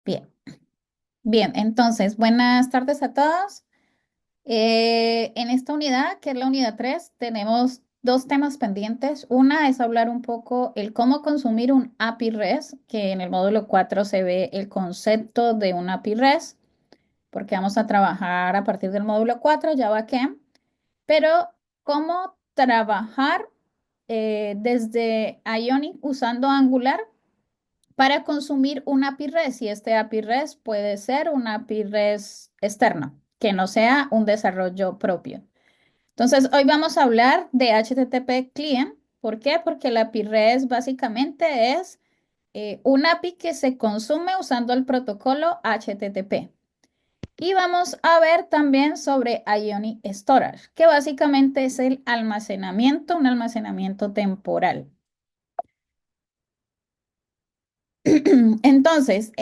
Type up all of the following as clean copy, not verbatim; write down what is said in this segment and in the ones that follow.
Bien, bien, entonces, buenas tardes a todos. En esta unidad, que es la unidad 3, tenemos dos temas pendientes. Una es hablar un poco el cómo consumir un API REST, que en el módulo 4 se ve el concepto de un API REST, porque vamos a trabajar a partir del módulo 4, Java que, pero cómo trabajar desde Ionic usando Angular para consumir un API REST y este API REST puede ser un API REST externo, que no sea un desarrollo propio. Entonces, hoy vamos a hablar de HTTP Client. ¿Por qué? Porque el API REST básicamente es un API que se consume usando el protocolo HTTP. Y vamos a ver también sobre Ionic Storage, que básicamente es el almacenamiento, un almacenamiento temporal. Entonces,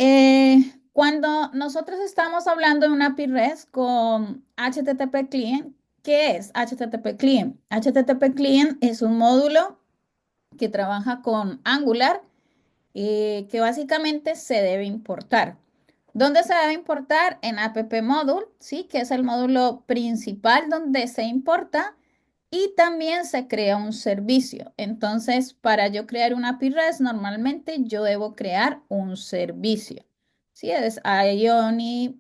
cuando nosotros estamos hablando de una API REST con HTTP Client, ¿qué es HTTP Client? HTTP Client es un módulo que trabaja con Angular, que básicamente se debe importar. ¿Dónde se debe importar? En app module, ¿sí? Que es el módulo principal donde se importa y también se crea un servicio. Entonces, para yo crear una API REST, normalmente yo debo crear un servicio. ¿Sí? Es Ionic,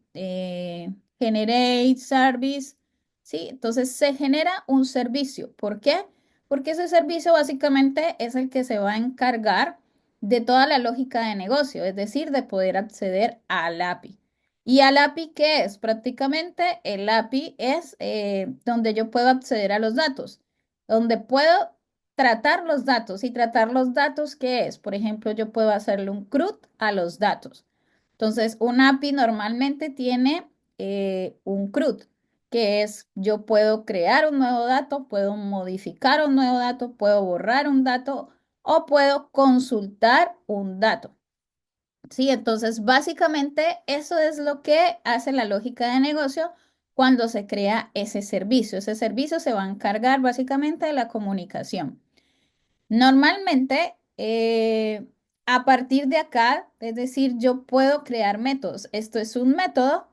Generate Service, ¿sí? Entonces, se genera un servicio. ¿Por qué? Porque ese servicio básicamente es el que se va a encargar de toda la lógica de negocio, es decir, de poder acceder al API. ¿Y al API qué es? Prácticamente el API es donde yo puedo acceder a los datos, donde puedo tratar los datos. ¿Y tratar los datos qué es? Por ejemplo, yo puedo hacerle un CRUD a los datos. Entonces, un API normalmente tiene un CRUD, que es yo puedo crear un nuevo dato, puedo modificar un nuevo dato, puedo borrar un dato o puedo consultar un dato. Sí, entonces básicamente eso es lo que hace la lógica de negocio cuando se crea ese servicio. Ese servicio se va a encargar básicamente de la comunicación. Normalmente, a partir de acá, es decir, yo puedo crear métodos. Esto es un método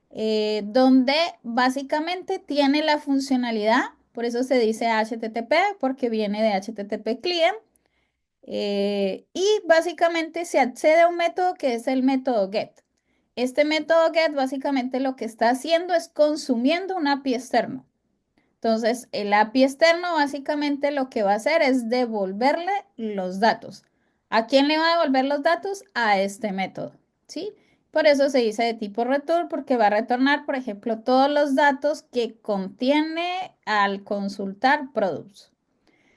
donde básicamente tiene la funcionalidad, por eso se dice HTTP, porque viene de HTTP Client. Y básicamente se accede a un método que es el método get. Este método get básicamente lo que está haciendo es consumiendo un API externo. Entonces, el API externo básicamente lo que va a hacer es devolverle los datos. ¿A quién le va a devolver los datos? A este método, ¿sí? Por eso se dice de tipo return, porque va a retornar, por ejemplo, todos los datos que contiene al consultar products.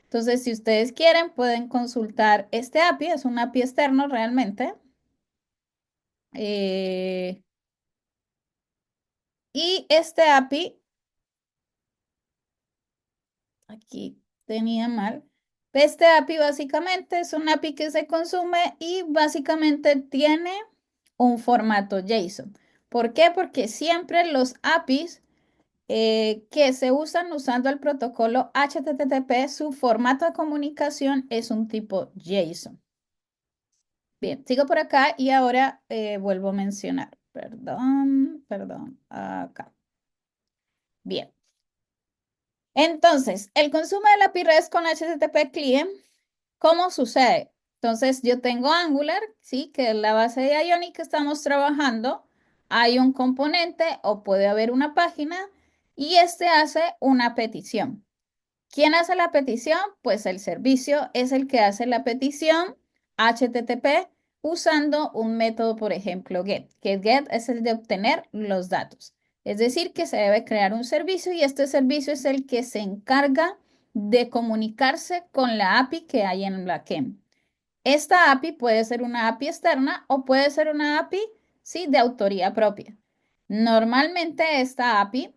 Entonces, si ustedes quieren, pueden consultar este API, es un API externo realmente. eh, y este API, aquí tenía mal, este API básicamente es un API que se consume y básicamente tiene un formato JSON. ¿Por qué? Porque siempre los APIs que se usan usando el protocolo HTTP, su formato de comunicación es un tipo JSON. Bien, sigo por acá y ahora vuelvo a mencionar. Perdón, perdón, acá. Bien, entonces, el consumo de la API REST con HTTP Client, ¿cómo sucede? Entonces, yo tengo Angular, ¿sí? Que es la base de Ionic que estamos trabajando. Hay un componente o puede haber una página y este hace una petición. ¿Quién hace la petición? Pues el servicio es el que hace la petición HTTP usando un método, por ejemplo, get, que get es el de obtener los datos. Es decir, que se debe crear un servicio y este servicio es el que se encarga de comunicarse con la API que hay en la backend. Esta API puede ser una API externa o puede ser una API, sí, de autoría propia. Normalmente esta API,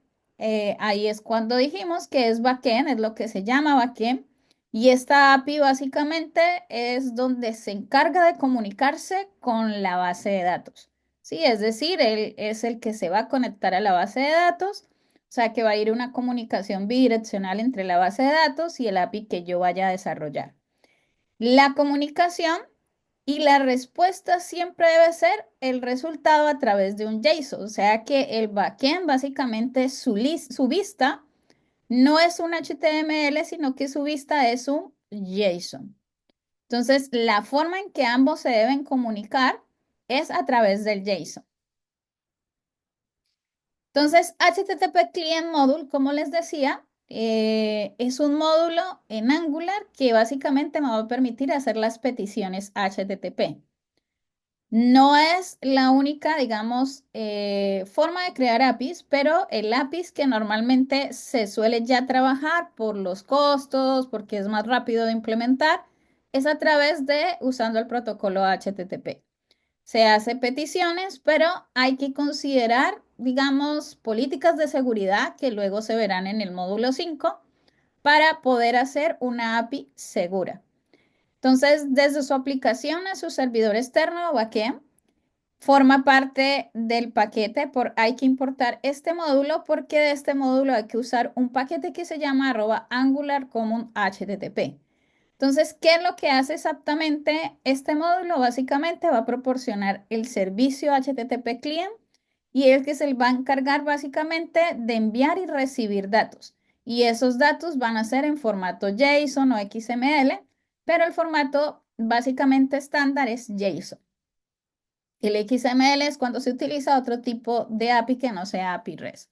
ahí es cuando dijimos que es backend, es lo que se llama backend. Y esta API básicamente es donde se encarga de comunicarse con la base de datos. Sí, es decir, él es el que se va a conectar a la base de datos, o sea que va a ir una comunicación bidireccional entre la base de datos y el API que yo vaya a desarrollar. La comunicación Y la respuesta siempre debe ser el resultado a través de un JSON. O sea que el backend básicamente su vista no es un HTML, sino que su vista es un JSON. Entonces, la forma en que ambos se deben comunicar es a través del JSON. Entonces, HTTP Client Module, como les decía, es un módulo en Angular que básicamente me va a permitir hacer las peticiones HTTP. No es la única, digamos, forma de crear APIs, pero el APIs que normalmente se suele ya trabajar por los costos, porque es más rápido de implementar, es a través de usando el protocolo HTTP. Se hace peticiones, pero hay que considerar, digamos, políticas de seguridad que luego se verán en el módulo 5 para poder hacer una API segura. Entonces, desde su aplicación a su servidor externo o backend, forma parte del paquete. Hay que importar este módulo porque de este módulo hay que usar un paquete que se llama @angular common HTTP. Entonces, ¿qué es lo que hace exactamente este módulo? Básicamente va a proporcionar el servicio HTTP client y es que se va a encargar básicamente de enviar y recibir datos. Y esos datos van a ser en formato JSON o XML, pero el formato básicamente estándar es JSON. El XML es cuando se utiliza otro tipo de API que no sea API REST.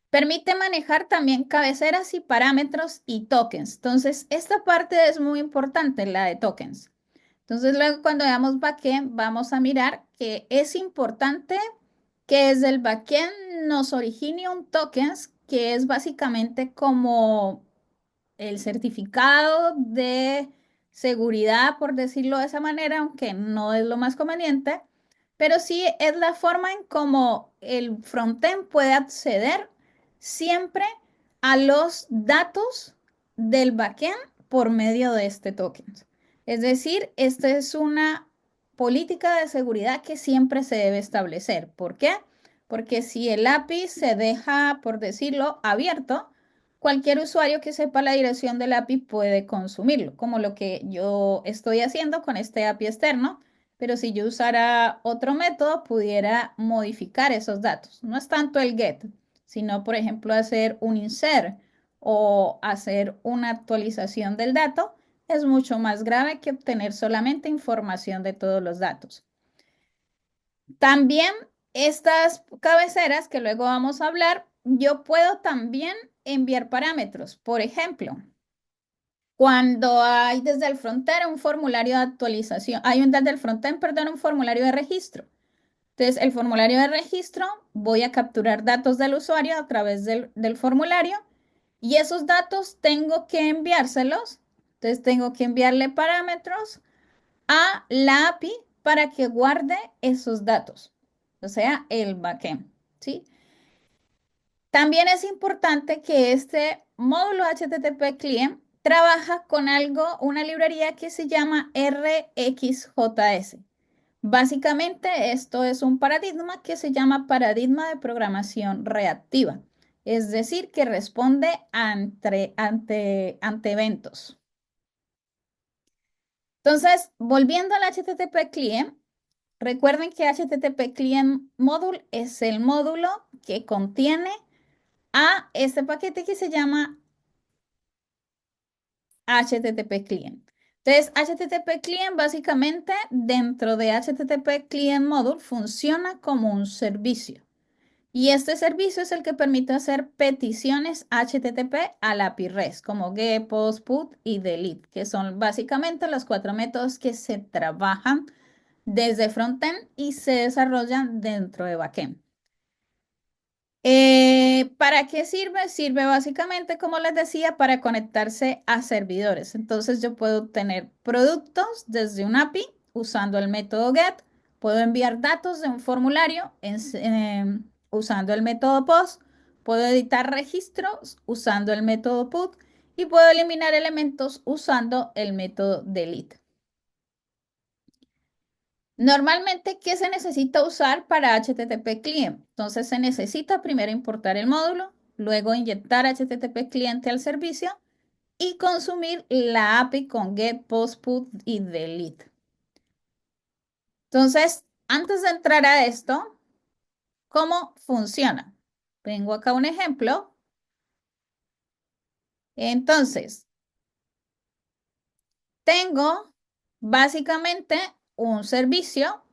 Permite manejar también cabeceras y parámetros y tokens. Entonces, esta parte es muy importante, la de tokens. Entonces, luego cuando veamos backend, vamos a mirar que es importante que desde el backend nos origine un tokens que es básicamente como el certificado de seguridad, por decirlo de esa manera, aunque no es lo más conveniente, pero sí es la forma en cómo el frontend puede acceder siempre a los datos del backend por medio de este token. Es decir, esta es una política de seguridad que siempre se debe establecer. ¿Por qué? Porque si el API se deja, por decirlo, abierto, cualquier usuario que sepa la dirección del API puede consumirlo, como lo que yo estoy haciendo con este API externo, pero si yo usara otro método, pudiera modificar esos datos. No es tanto el get, sino, por ejemplo, hacer un insert o hacer una actualización del dato. Es mucho más grave que obtener solamente información de todos los datos. También estas cabeceras que luego vamos a hablar, yo puedo también enviar parámetros. Por ejemplo, cuando hay desde el frontend un formulario de actualización, hay un desde el frontend, perdón, un formulario de registro. Entonces, el formulario de registro, voy a capturar datos del usuario a través del formulario y esos datos tengo que enviárselos. Entonces, tengo que enviarle parámetros a la API para que guarde esos datos, o sea, el backend, ¿sí? También es importante que este módulo HTTP Client trabaja con algo, una librería que se llama RxJS. Básicamente, esto es un paradigma que se llama paradigma de programación reactiva, es decir, que responde ante eventos. Entonces, volviendo al HTTP Client, recuerden que HTTP Client Module es el módulo que contiene a este paquete que se llama HTTP Client. Entonces, HTTP Client básicamente dentro de HTTP Client Module funciona como un servicio. Y este servicio es el que permite hacer peticiones HTTP al API REST, como GET, POST, PUT y DELETE, que son básicamente los 4 métodos que se trabajan desde frontend y se desarrollan dentro de backend. ¿Para qué sirve? Sirve básicamente, como les decía, para conectarse a servidores. Entonces yo puedo obtener productos desde un API usando el método GET, puedo enviar datos de un formulario usando el método POST, puedo editar registros usando el método PUT y puedo eliminar elementos usando el método DELETE. Normalmente, ¿qué se necesita usar para HTTP client? Entonces, se necesita primero importar el módulo, luego inyectar HTTP cliente al servicio y consumir la API con GET, POST, PUT y DELETE. Entonces, antes de entrar a esto, ¿cómo funciona? Tengo acá un ejemplo. Entonces, tengo básicamente un servicio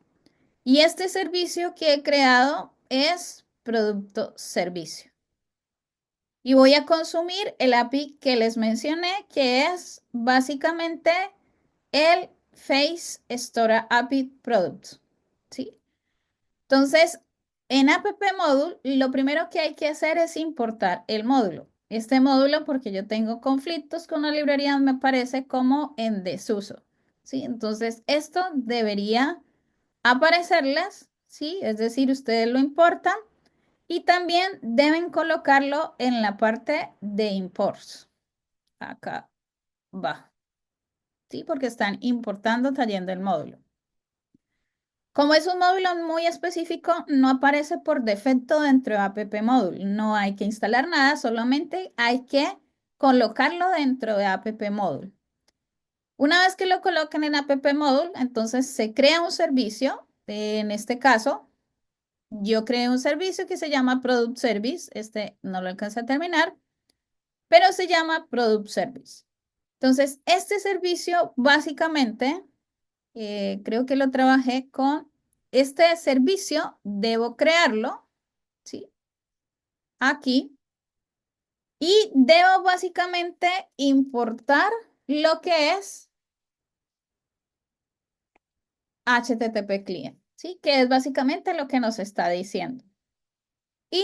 y este servicio que he creado es producto servicio. Y voy a consumir el API que les mencioné, que es básicamente el Face Store API Product. ¿Sí? Entonces, en App Module, lo primero que hay que hacer es importar el módulo. Este módulo, porque yo tengo conflictos con la librería, me parece como en desuso. ¿Sí? Entonces, esto debería aparecerles, ¿sí? Es decir, ustedes lo importan y también deben colocarlo en la parte de imports. Acá va, ¿sí? Porque están importando, trayendo el módulo. Como es un módulo muy específico, no aparece por defecto dentro de App Module. No hay que instalar nada, solamente hay que colocarlo dentro de App Module. Una vez que lo coloquen en App Module, entonces se crea un servicio. En este caso, yo creé un servicio que se llama Product Service. Este no lo alcancé a terminar, pero se llama Product Service. Entonces, este servicio básicamente creo que lo trabajé con este servicio, debo crearlo, ¿sí? Aquí. Y debo básicamente importar lo que es HTTP client, ¿sí? Que es básicamente lo que nos está diciendo. Y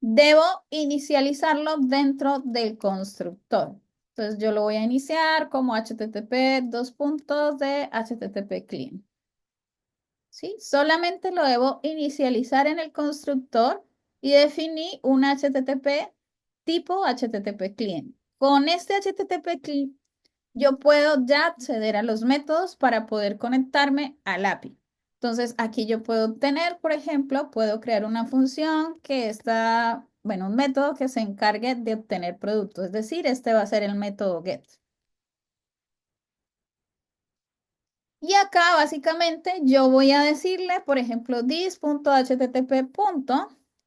debo inicializarlo dentro del constructor. Entonces yo lo voy a iniciar como HTTP dos puntos de HTTP client. ¿Sí? Solamente lo debo inicializar en el constructor y definí un HTTP tipo HTTP client. Con este HTTP client yo puedo ya acceder a los métodos para poder conectarme al API. Entonces aquí yo puedo tener, por ejemplo, puedo crear una función que está, bueno, un método que se encargue de obtener productos. Es decir, este va a ser el método get. Y acá básicamente yo voy a decirle, por ejemplo, this.http.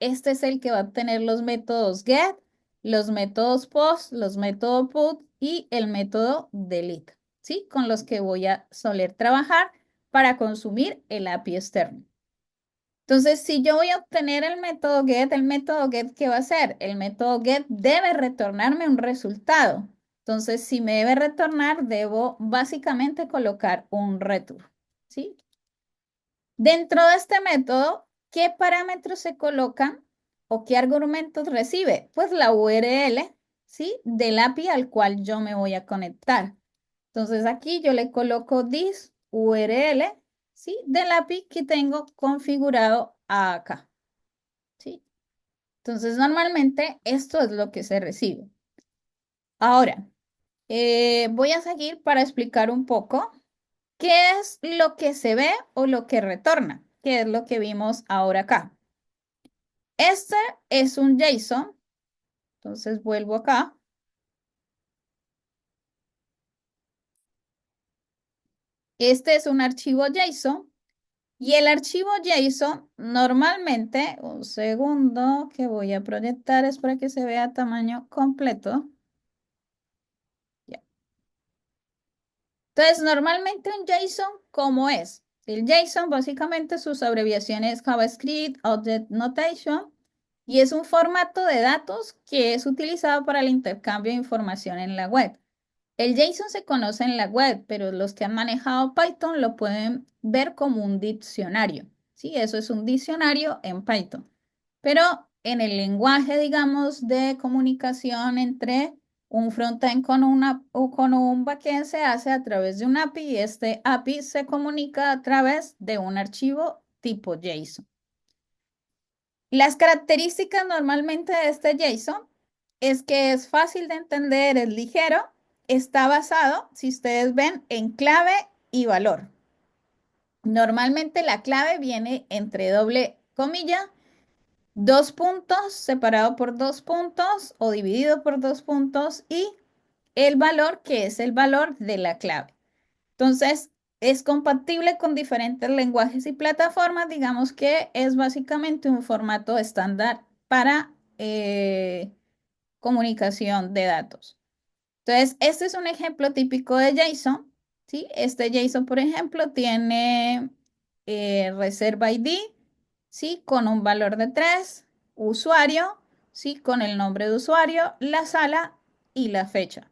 Este es el que va a tener los métodos get, los métodos post, los métodos put y el método delete, ¿sí? Con los que voy a soler trabajar para consumir el API externo. Entonces, si yo voy a obtener el método get, ¿qué va a hacer? El método get debe retornarme un resultado. Entonces, si me debe retornar, debo básicamente colocar un return, ¿sí? Dentro de este método, ¿qué parámetros se colocan o qué argumentos recibe? Pues la URL, ¿sí? Del API al cual yo me voy a conectar. Entonces, aquí yo le coloco this URL, ¿sí? Del API que tengo configurado acá, ¿sí? Entonces, normalmente esto es lo que se recibe. Ahora, voy a seguir para explicar un poco qué es lo que se ve o lo que retorna, que es lo que vimos ahora acá. Este es un JSON, entonces vuelvo acá. Este es un archivo JSON y el archivo JSON normalmente, un segundo que voy a proyectar es para que se vea tamaño completo. Ya. Entonces, normalmente un JSON, ¿cómo es? El JSON básicamente sus abreviaciones JavaScript, Object Notation, y es un formato de datos que es utilizado para el intercambio de información en la web. El JSON se conoce en la web, pero los que han manejado Python lo pueden ver como un diccionario. Sí, eso es un diccionario en Python. Pero en el lenguaje, digamos, de comunicación entre un frontend con o con un backend se hace a través de un API y este API se comunica a través de un archivo tipo JSON. Las características normalmente de este JSON es que es fácil de entender, es ligero, está basado, si ustedes ven, en clave y valor. Normalmente la clave viene entre doble comilla, dos puntos separado por dos puntos o dividido por dos puntos y el valor que es el valor de la clave. Entonces, es compatible con diferentes lenguajes y plataformas. Digamos que es básicamente un formato estándar para comunicación de datos. Entonces, este es un ejemplo típico de JSON, ¿sí? Este JSON, por ejemplo, tiene reserva ID, ¿sí? Con un valor de 3, usuario, ¿sí? Con el nombre de usuario, la sala y la fecha.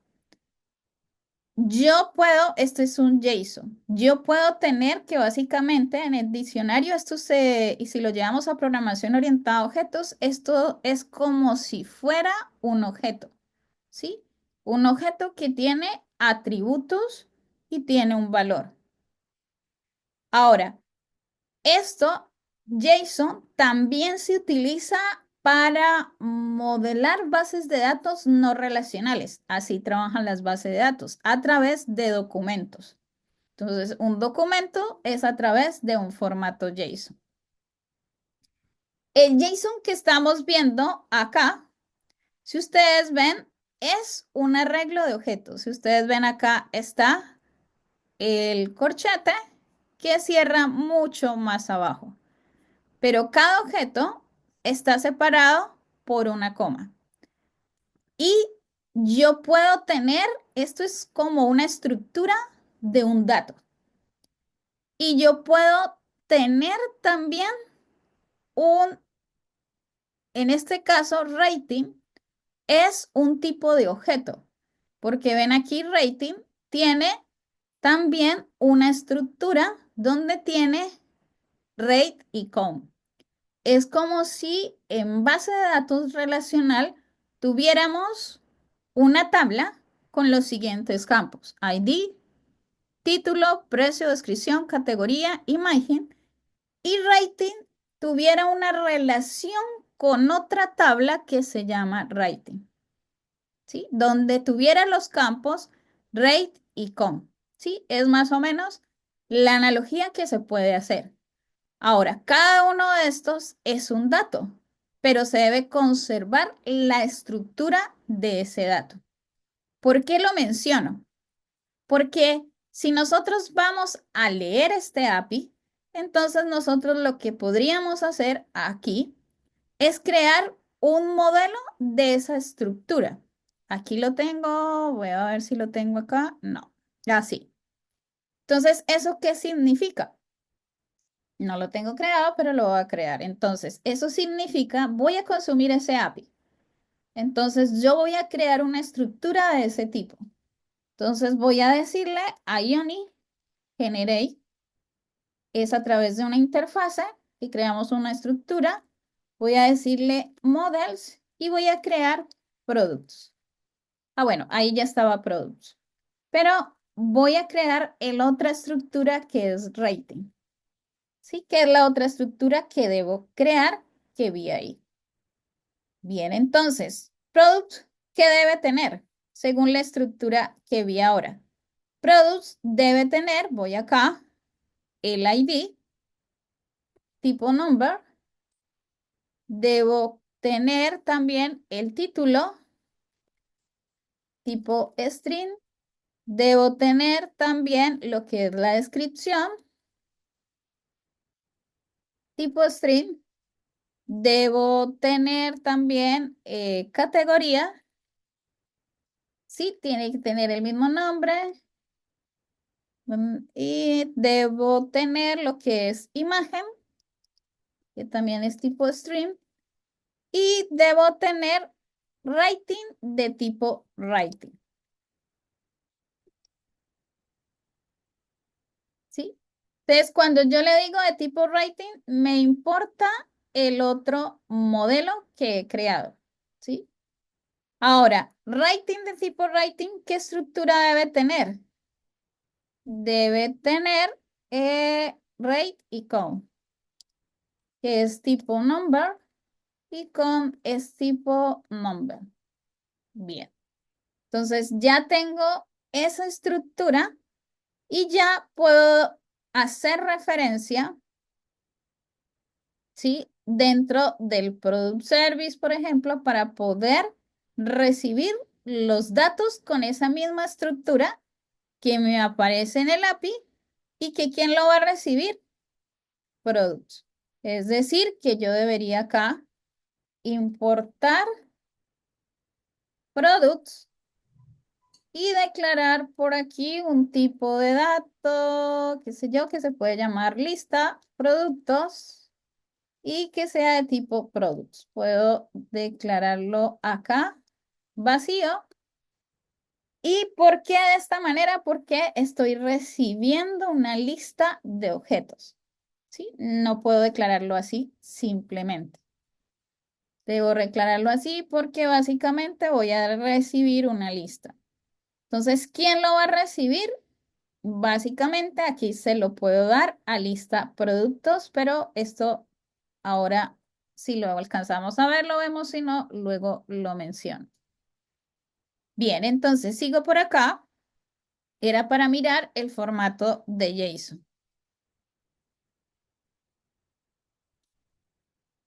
Yo puedo, esto es un JSON, yo puedo tener que básicamente en el diccionario y si lo llevamos a programación orientada a objetos, esto es como si fuera un objeto, ¿sí? Un objeto que tiene atributos y tiene un valor. Ahora, esto, JSON, también se utiliza para modelar bases de datos no relacionales. Así trabajan las bases de datos, a través de documentos. Entonces, un documento es a través de un formato JSON. El JSON que estamos viendo acá, si ustedes ven, es un arreglo de objetos. Si ustedes ven acá está el corchete que cierra mucho más abajo. Pero cada objeto está separado por una coma. Y yo puedo tener, esto es como una estructura de un dato. Y yo puedo tener también en este caso, rating es un tipo de objeto. Porque ven aquí, rating tiene también una estructura donde tiene rate y count. Es como si en base de datos relacional tuviéramos una tabla con los siguientes campos: ID, título, precio, descripción, categoría, imagen, y rating tuviera una relación con otra tabla que se llama rating, ¿sí? Donde tuviera los campos rate y com, ¿sí? Es más o menos la analogía que se puede hacer. Ahora, cada uno de estos es un dato, pero se debe conservar la estructura de ese dato. ¿Por qué lo menciono? Porque si nosotros vamos a leer este API, entonces nosotros lo que podríamos hacer aquí es crear un modelo de esa estructura. Aquí lo tengo, voy a ver si lo tengo acá. No, así. Entonces, ¿eso qué significa? No lo tengo creado, pero lo voy a crear. Entonces, eso significa, voy a consumir ese API. Entonces, yo voy a crear una estructura de ese tipo. Entonces, voy a decirle a Ioni generate, es a través de una interfase y creamos una estructura. Voy a decirle models y voy a crear products. Ah, bueno, ahí ya estaba products. Pero voy a crear el otra estructura que es rating. ¿Sí? Que es la otra estructura que debo crear que vi ahí. Bien, entonces, product, ¿qué debe tener? Según la estructura que vi ahora. Products debe tener, voy acá, el ID, tipo number. Debo tener también el título, tipo string. Debo tener también lo que es la descripción, tipo string. Debo tener también categoría. Sí, tiene que tener el mismo nombre. Y debo tener lo que es imagen, que también es tipo string. Y debo tener rating de tipo rating. ¿Sí? Entonces, cuando yo le digo de tipo rating, me importa el otro modelo que he creado. ¿Sí? Ahora, rating de tipo rating, ¿qué estructura debe tener? Debe tener rate y count, que es tipo number, y count es tipo number. Bien. Entonces ya tengo esa estructura y ya puedo hacer referencia, ¿sí? Dentro del product service, por ejemplo, para poder recibir los datos con esa misma estructura que me aparece en el API y que ¿quién lo va a recibir? Products. Es decir, que yo debería acá importar products y declarar por aquí un tipo de dato, qué sé yo, que se puede llamar lista productos y que sea de tipo products. Puedo declararlo acá vacío. ¿Y por qué de esta manera? Porque estoy recibiendo una lista de objetos. ¿Sí? No puedo declararlo así simplemente. Debo declararlo así porque básicamente voy a recibir una lista. Entonces, ¿quién lo va a recibir? Básicamente aquí se lo puedo dar a lista productos, pero esto ahora si lo alcanzamos a ver, lo vemos, si no, luego lo menciono. Bien, entonces sigo por acá. Era para mirar el formato de JSON.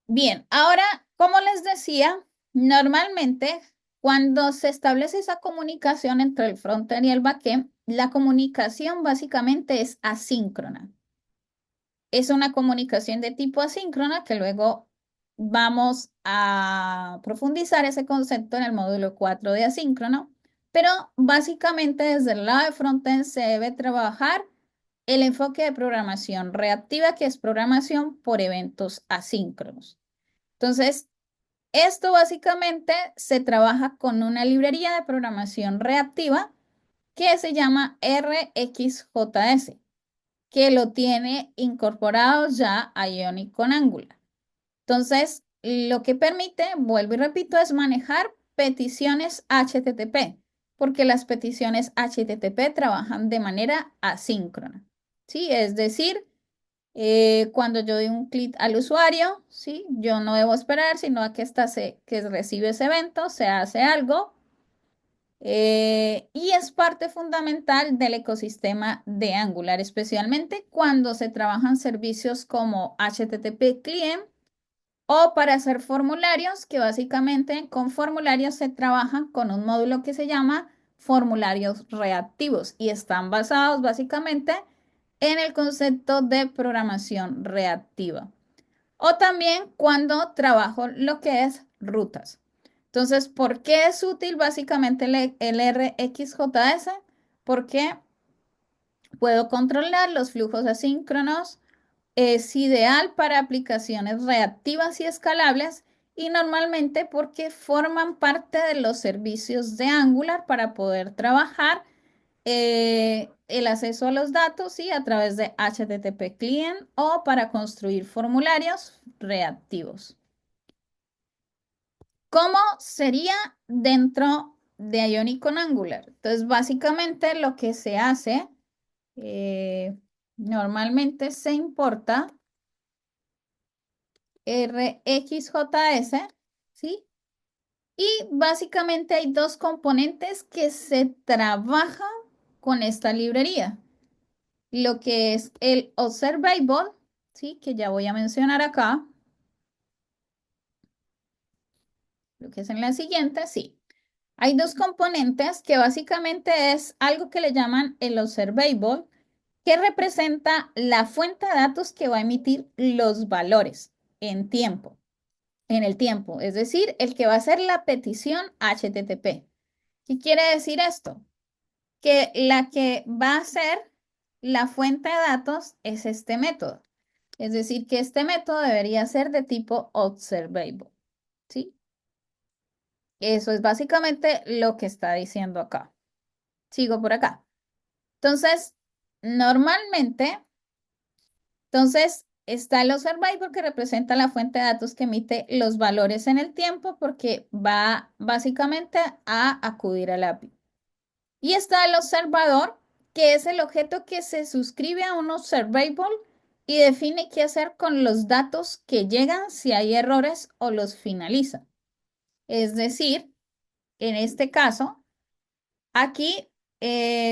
Bien, ahora, como les decía, normalmente cuando se establece esa comunicación entre el frontend y el backend, la comunicación básicamente es asíncrona. Es una comunicación de tipo asíncrona que luego vamos a profundizar ese concepto en el módulo 4 de asíncrono, pero básicamente desde el lado de frontend se debe trabajar el enfoque de programación reactiva, que es programación por eventos asíncronos. Entonces, esto básicamente se trabaja con una librería de programación reactiva que se llama RxJS, que lo tiene incorporado ya a Ionic con Angular. Entonces, lo que permite, vuelvo y repito, es manejar peticiones HTTP, porque las peticiones HTTP trabajan de manera asíncrona. ¿Sí? Es decir, cuando yo doy un clic al usuario, ¿sí? Yo no debo esperar, sino a que, que recibe ese evento, se hace algo, y es parte fundamental del ecosistema de Angular, especialmente cuando se trabajan servicios como HTTP Client o para hacer formularios, que básicamente con formularios se trabaja con un módulo que se llama formularios reactivos y están basados básicamente en el concepto de programación reactiva. O también cuando trabajo lo que es rutas. Entonces, ¿por qué es útil básicamente el RxJS? Porque puedo controlar los flujos asíncronos, es ideal para aplicaciones reactivas y escalables y normalmente porque forman parte de los servicios de Angular para poder trabajar el acceso a los datos ¿sí? A través de HTTP Client o para construir formularios reactivos. ¿Cómo sería dentro de Ionic con Angular? Entonces, básicamente lo que se hace, eh, normalmente se importa RxJS, ¿sí? Y básicamente hay dos componentes que se trabajan con esta librería. Lo que es el observable, ¿sí? Que ya voy a mencionar acá. Lo que es en la siguiente, sí. Hay dos componentes que básicamente es algo que le llaman el observable, que representa la fuente de datos que va a emitir los valores en tiempo. En el tiempo, es decir, el que va a hacer la petición HTTP. ¿Qué quiere decir esto? Que la que va a ser la fuente de datos es este método. Es decir, que este método debería ser de tipo observable. ¿Sí? Eso es básicamente lo que está diciendo acá. Sigo por acá. Entonces, normalmente, está el observable que representa la fuente de datos que emite los valores en el tiempo porque va básicamente a acudir al API. Y está el observador, que es el objeto que se suscribe a un observable y define qué hacer con los datos que llegan si hay errores o los finaliza. Es decir, en este caso, aquí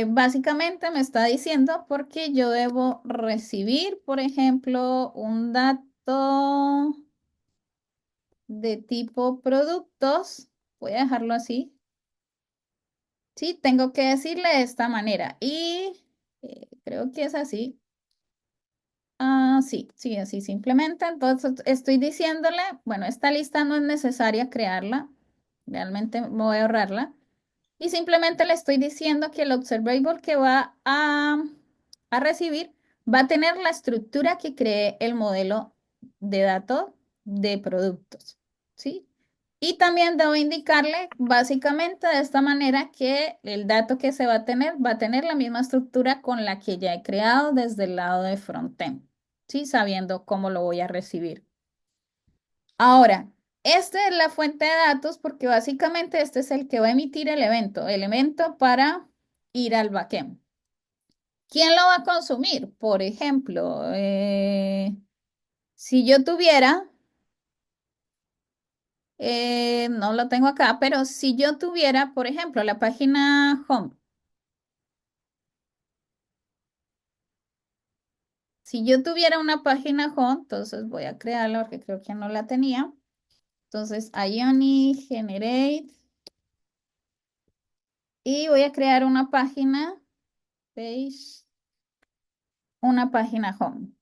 básicamente me está diciendo porque yo debo recibir, por ejemplo, un dato de tipo productos. Voy a dejarlo así. Sí, tengo que decirle de esta manera. Y creo que es así. Sí, sí, así simplemente. Entonces estoy diciéndole, bueno, esta lista no es necesaria crearla, realmente me voy a ahorrarla. Y simplemente le estoy diciendo que el observable que va a recibir va a tener la estructura que cree el modelo de datos de productos, ¿sí? Y también debo indicarle básicamente de esta manera que el dato que se va a tener la misma estructura con la que ya he creado desde el lado de frontend, ¿sí? Sabiendo cómo lo voy a recibir. Ahora, esta es la fuente de datos porque básicamente este es el que va a emitir el evento para ir al backend. ¿Quién lo va a consumir? Por ejemplo, si yo tuviera, no lo tengo acá, pero si yo tuviera, por ejemplo, la página home, si yo tuviera una página home, entonces voy a crearla porque creo que no la tenía. Entonces, Ioni, Generate, y voy a crear una página, page, una página home.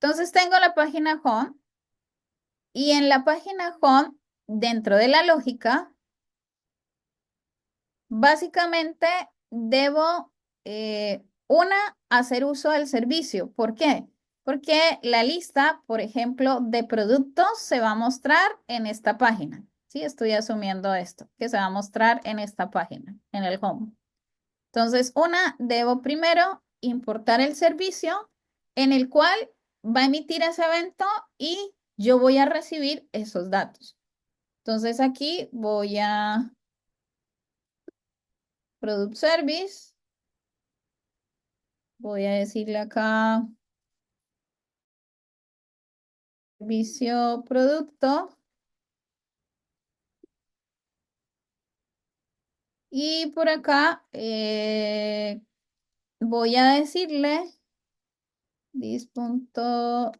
Entonces tengo la página home y en la página home, dentro de la lógica, básicamente debo, una, hacer uso del servicio. ¿Por qué? Porque la lista, por ejemplo, de productos se va a mostrar en esta página. Sí, estoy asumiendo esto, que se va a mostrar en esta página, en el home. Entonces, una, debo primero importar el servicio en el cual va a emitir ese evento y yo voy a recibir esos datos. Entonces, aquí voy a Product Service, voy a decirle acá servicio producto y por acá voy a decirle this punto,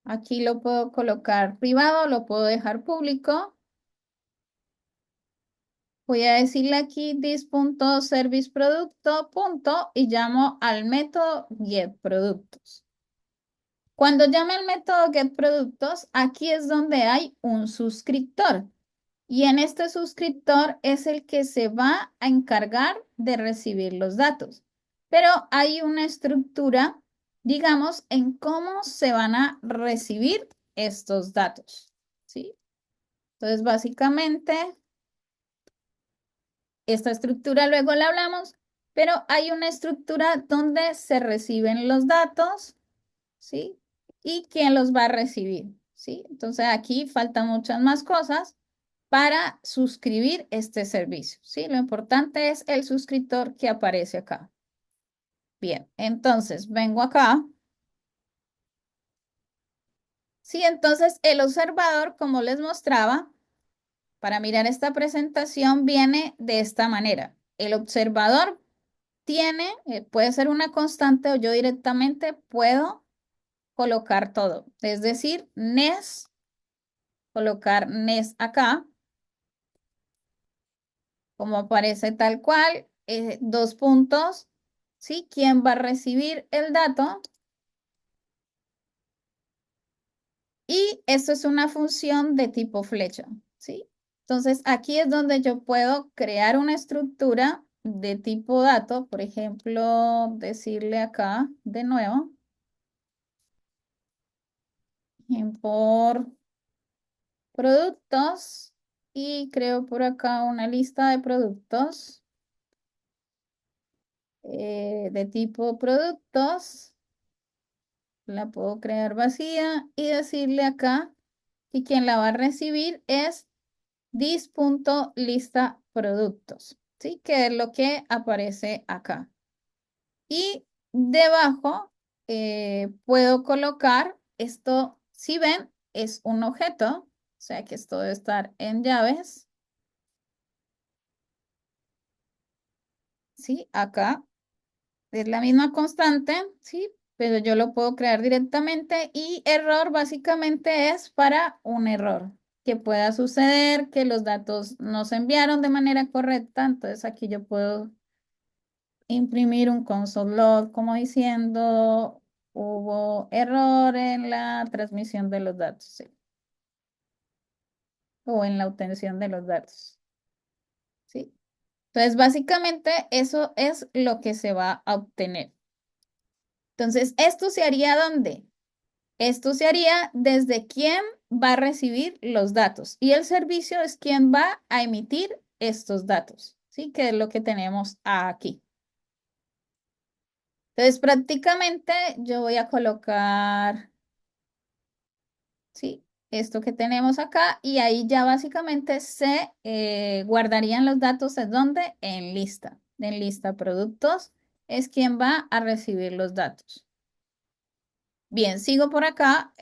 aquí lo puedo colocar privado, lo puedo dejar público. Voy a decirle aquí this.serviceProducto punto y llamo al método getProductos. Cuando llame al método getProductos, aquí es donde hay un suscriptor. Y en este suscriptor es el que se va a encargar de recibir los datos. Pero hay una estructura, digamos, en cómo se van a recibir estos datos. ¿Sí? Entonces, básicamente, esta estructura luego la hablamos, pero hay una estructura donde se reciben los datos, ¿sí? Y quién los va a recibir, ¿sí? Entonces aquí faltan muchas más cosas para suscribir este servicio, ¿sí? Lo importante es el suscriptor que aparece acá. Bien, entonces vengo acá. Sí, entonces el observador, como les mostraba, para mirar esta presentación viene de esta manera. El observador tiene, puede ser una constante o yo directamente puedo colocar todo. Es decir, NES, colocar NES acá, como aparece tal cual, dos puntos, ¿sí? ¿Quién va a recibir el dato? Y esto es una función de tipo flecha, ¿sí? Entonces, aquí es donde yo puedo crear una estructura de tipo dato, por ejemplo, decirle acá de nuevo, import productos y creo por acá una lista de productos de tipo productos. La puedo crear vacía y decirle acá que quien la va a recibir es this.lista productos, ¿sí? Que es lo que aparece acá. Y debajo puedo colocar esto, si ven, es un objeto, o sea que esto debe estar en llaves. ¿Sí? Acá es la misma constante, ¿sí? Pero yo lo puedo crear directamente y error básicamente es para un error, que pueda suceder que los datos no se enviaron de manera correcta. Entonces aquí yo puedo imprimir un console log como diciendo hubo error en la transmisión de los datos, sí, o en la obtención de los datos, sí. Entonces básicamente eso es lo que se va a obtener. Entonces, ¿esto se haría dónde? Esto se haría desde quién va a recibir los datos y el servicio es quien va a emitir estos datos, ¿sí? Que es lo que tenemos aquí. Entonces, prácticamente yo voy a colocar, ¿sí? Esto que tenemos acá y ahí ya básicamente se guardarían los datos ¿en dónde? En lista. En lista productos es quien va a recibir los datos. Bien, sigo por acá.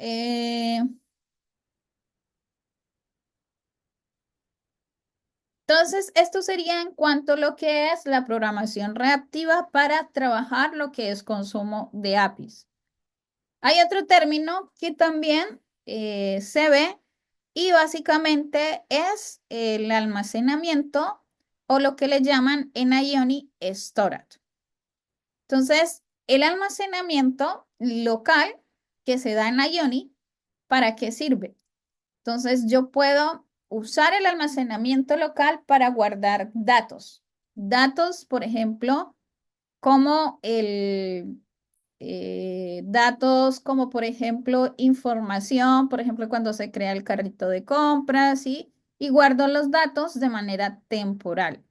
Entonces, esto sería en cuanto a lo que es la programación reactiva para trabajar lo que es consumo de APIs. Hay otro término que también se ve y básicamente es el almacenamiento o lo que le llaman en Ioni storage. Entonces, el almacenamiento local que se da en Ioni, ¿para qué sirve? Entonces, yo puedo usar el almacenamiento local para guardar datos. Datos, por ejemplo, como datos como, por ejemplo, información, por ejemplo, cuando se crea el carrito de compras, ¿sí? Y guardo los datos de manera temporal.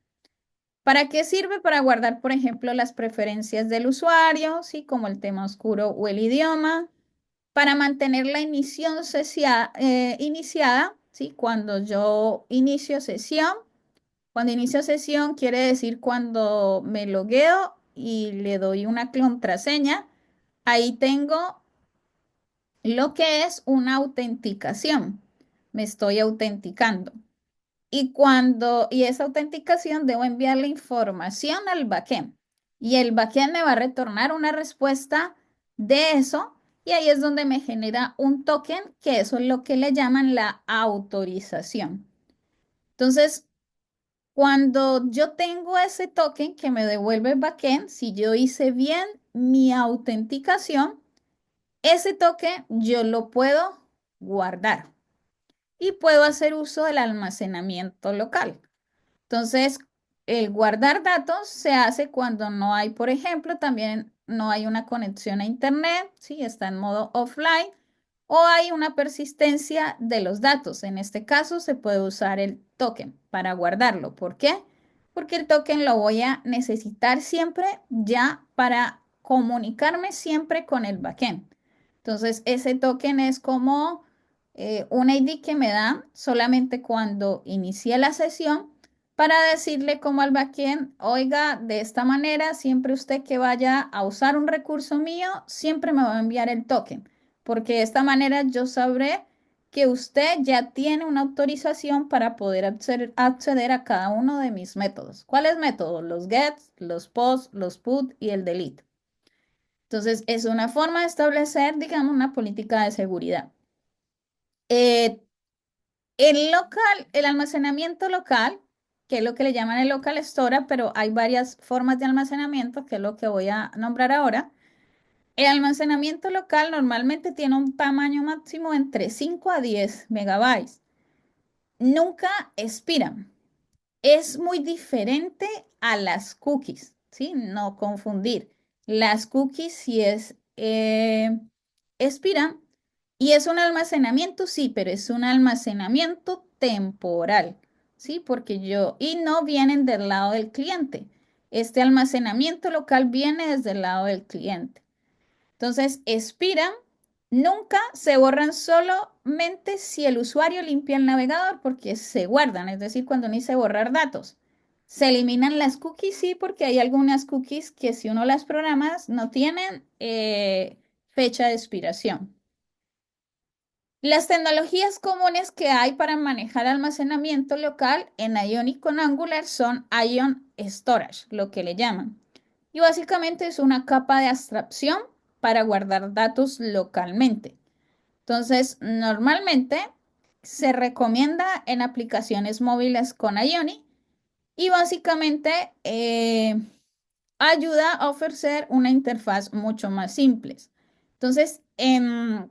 ¿Para qué sirve? Para guardar, por ejemplo, las preferencias del usuario, ¿sí? Como el tema oscuro o el idioma para mantener la iniciada, ¿sí? Cuando yo inicio sesión, cuando inicio sesión quiere decir cuando me logueo y le doy una contraseña, ahí tengo lo que es una autenticación. Me estoy autenticando. Y esa autenticación debo enviar la información al backend. Y el backend me va a retornar una respuesta de eso. Y ahí es donde me genera un token, que eso es lo que le llaman la autorización. Entonces, cuando yo tengo ese token que me devuelve el backend, si yo hice bien mi autenticación, ese token yo lo puedo guardar y puedo hacer uso del almacenamiento local. Entonces, el guardar datos se hace cuando no hay, por ejemplo, también no hay una conexión a Internet, ¿sí? Está en modo offline o hay una persistencia de los datos. En este caso, se puede usar el token para guardarlo. ¿Por qué? Porque el token lo voy a necesitar siempre ya para comunicarme siempre con el backend. Entonces, ese token es como un ID que me dan solamente cuando inicia la sesión para decirle como al backend, oiga, de esta manera, siempre usted que vaya a usar un recurso mío, siempre me va a enviar el token, porque de esta manera yo sabré que usted ya tiene una autorización para poder acceder a cada uno de mis métodos. ¿Cuáles métodos? Los get, los post, los put y el delete. Entonces, es una forma de establecer, digamos, una política de seguridad. Eh, el almacenamiento local, que es lo que le llaman el local storage, pero hay varias formas de almacenamiento, que es lo que voy a nombrar ahora. El almacenamiento local normalmente tiene un tamaño máximo entre 5 a 10 megabytes. Nunca expiran. Es muy diferente a las cookies, ¿sí? No confundir. Las cookies sí expiran y es un almacenamiento, sí, pero es un almacenamiento temporal, ¿sí? Y no vienen del lado del cliente. Este almacenamiento local viene desde el lado del cliente. Entonces, expiran, nunca se borran solamente si el usuario limpia el navegador porque se guardan, es decir, cuando uno dice borrar datos. Se eliminan las cookies, sí, porque hay algunas cookies que si uno las programas no tienen fecha de expiración. Las tecnologías comunes que hay para manejar almacenamiento local en Ionic con Angular son Ion Storage, lo que le llaman. Y básicamente es una capa de abstracción para guardar datos localmente. Entonces, normalmente se recomienda en aplicaciones móviles con Ioni y básicamente ayuda a ofrecer una interfaz mucho más simple. Entonces, en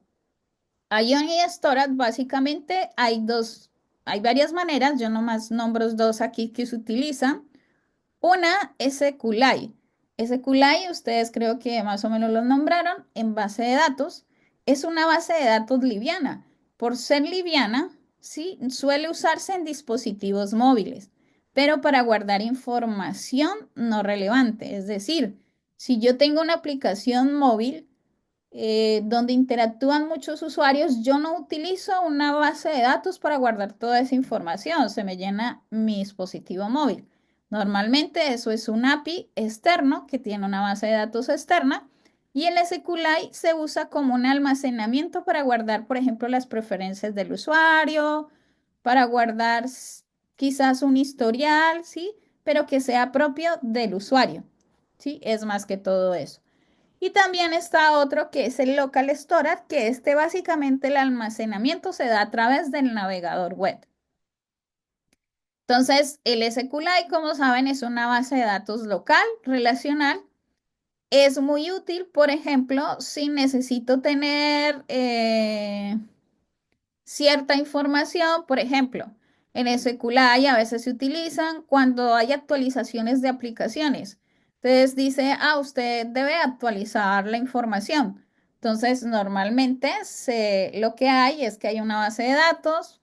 Ioni Storage básicamente hay varias maneras, yo nomás nombro dos aquí que se utilizan. Una es SQLite. SQLite, ustedes creo que más o menos lo nombraron en base de datos. Es una base de datos liviana. Por ser liviana, sí, suele usarse en dispositivos móviles, pero para guardar información no relevante. Es decir, si yo tengo una aplicación móvil, donde interactúan muchos usuarios, yo no utilizo una base de datos para guardar toda esa información, se me llena mi dispositivo móvil. Normalmente eso es un API externo que tiene una base de datos externa y el SQLite se usa como un almacenamiento para guardar, por ejemplo, las preferencias del usuario, para guardar quizás un historial, ¿sí? Pero que sea propio del usuario, ¿sí? Es más que todo eso. Y también está otro que es el local storage, que básicamente el almacenamiento se da a través del navegador web. Entonces, el SQLite, como saben, es una base de datos local, relacional. Es muy útil, por ejemplo, si necesito tener cierta información, por ejemplo, en SQLite a veces se utilizan cuando hay actualizaciones de aplicaciones. Entonces dice, usted debe actualizar la información. Entonces, normalmente lo que hay es que hay una base de datos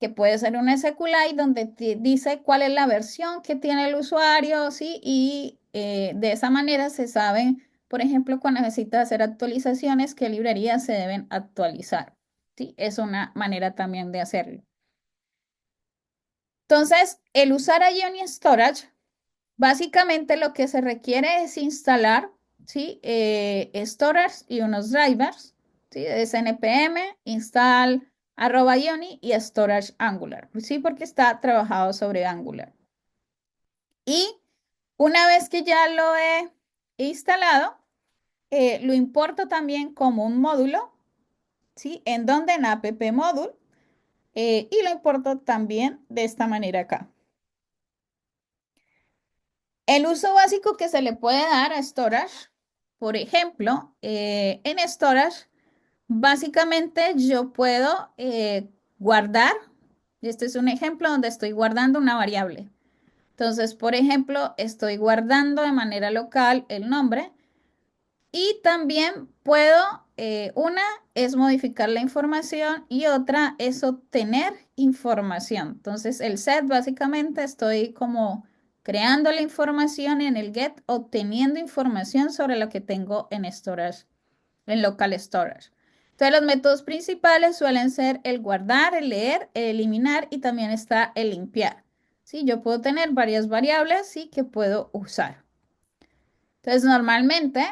que puede ser un SQLite donde dice cuál es la versión que tiene el usuario, ¿sí? Y de esa manera se sabe, por ejemplo, cuando necesita hacer actualizaciones, qué librerías se deben actualizar, ¿sí? Es una manera también de hacerlo. Entonces, el usar Ioni Storage, básicamente lo que se requiere es instalar, ¿sí? Storage y unos drivers, ¿sí? Es npm, install @ioni y storage Angular, ¿sí? Porque está trabajado sobre Angular. Y una vez que ya lo he instalado, lo importo también como un módulo, ¿sí? En donde en app module, y lo importo también de esta manera acá. El uso básico que se le puede dar a storage, por ejemplo, en storage, básicamente yo puedo guardar, este es un ejemplo donde estoy guardando una variable. Entonces, por ejemplo, estoy guardando de manera local el nombre y también puedo, una es modificar la información y otra es obtener información. Entonces, el set básicamente estoy como creando la información y en el get obteniendo información sobre lo que tengo en storage, en local storage. Entonces, los métodos principales suelen ser el guardar, el leer, el eliminar y también está el limpiar. ¿Sí? Yo puedo tener varias variables ¿sí? que puedo usar. Entonces, normalmente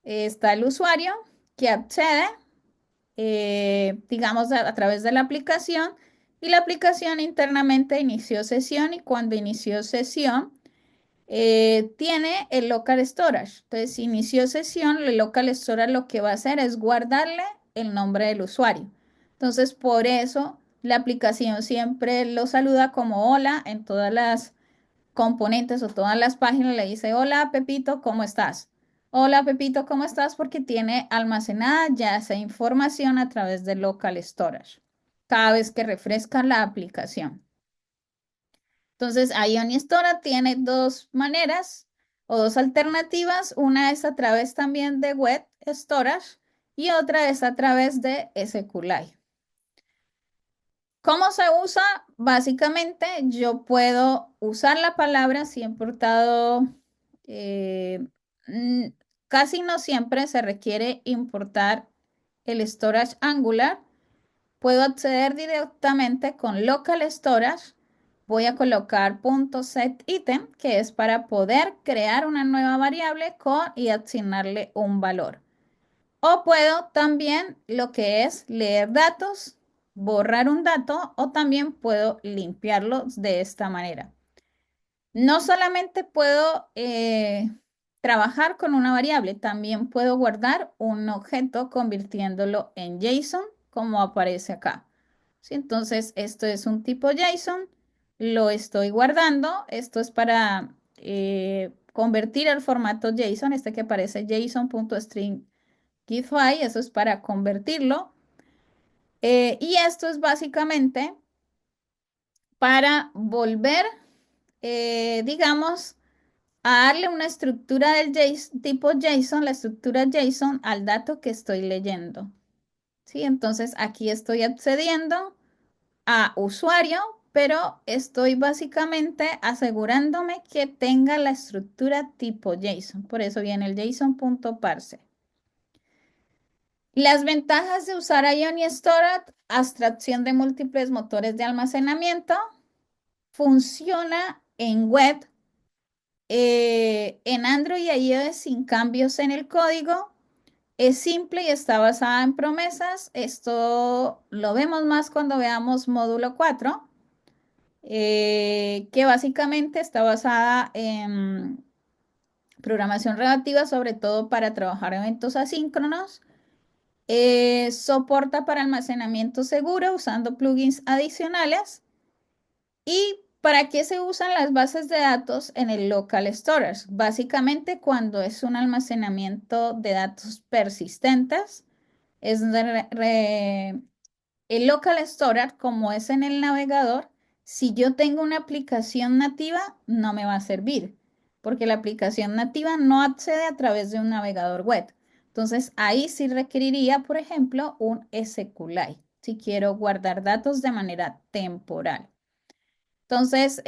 está el usuario que accede, digamos, a través de la aplicación y la aplicación internamente inició sesión y cuando inició sesión tiene el local storage. Entonces, si inició sesión, el local storage lo que va a hacer es guardarle el nombre del usuario. Entonces, por eso la aplicación siempre lo saluda como hola en todas las componentes o todas las páginas le dice, hola Pepito, ¿cómo estás? Hola Pepito, ¿cómo estás? Porque tiene almacenada ya esa información a través de local storage, cada vez que refresca la aplicación. Entonces, Ion Storage tiene dos maneras o dos alternativas. Una es a través también de web storage y otra es a través de SQLite. ¿Cómo se usa? Básicamente, yo puedo usar la palabra si he importado, eh, mm, casi no siempre se requiere importar el storage Angular. Puedo acceder directamente con local storage. Voy a colocar .setItem, que es para poder crear una nueva variable y asignarle un valor. O puedo también lo que es leer datos, borrar un dato o también puedo limpiarlos de esta manera. No solamente puedo trabajar con una variable, también puedo guardar un objeto convirtiéndolo en JSON como aparece acá. ¿sí? Entonces, esto es un tipo JSON, lo estoy guardando. Esto es para convertir el formato JSON, este que aparece JSON.string.getFile, eso es para convertirlo. Y esto es básicamente para volver, digamos, a darle una estructura del tipo JSON, la estructura JSON al dato que estoy leyendo. ¿Sí? Entonces aquí estoy accediendo a usuario, pero estoy básicamente asegurándome que tenga la estructura tipo JSON. Por eso viene el JSON.parse. Las ventajas de usar Ion y Storage: abstracción de múltiples motores de almacenamiento, funciona en web, en Android y iOS sin cambios en el código. Es simple y está basada en promesas. Esto lo vemos más cuando veamos módulo 4, que básicamente está basada en programación relativa, sobre todo para trabajar eventos asíncronos. Soporta para almacenamiento seguro usando plugins adicionales. ¿Y para qué se usan las bases de datos en el local storage? Básicamente cuando es un almacenamiento de datos persistentes. Es el local storage, como es en el navegador, si yo tengo una aplicación nativa, no me va a servir, porque la aplicación nativa no accede a través de un navegador web. Entonces, ahí sí requeriría, por ejemplo, un SQLite, si quiero guardar datos de manera temporal. Entonces,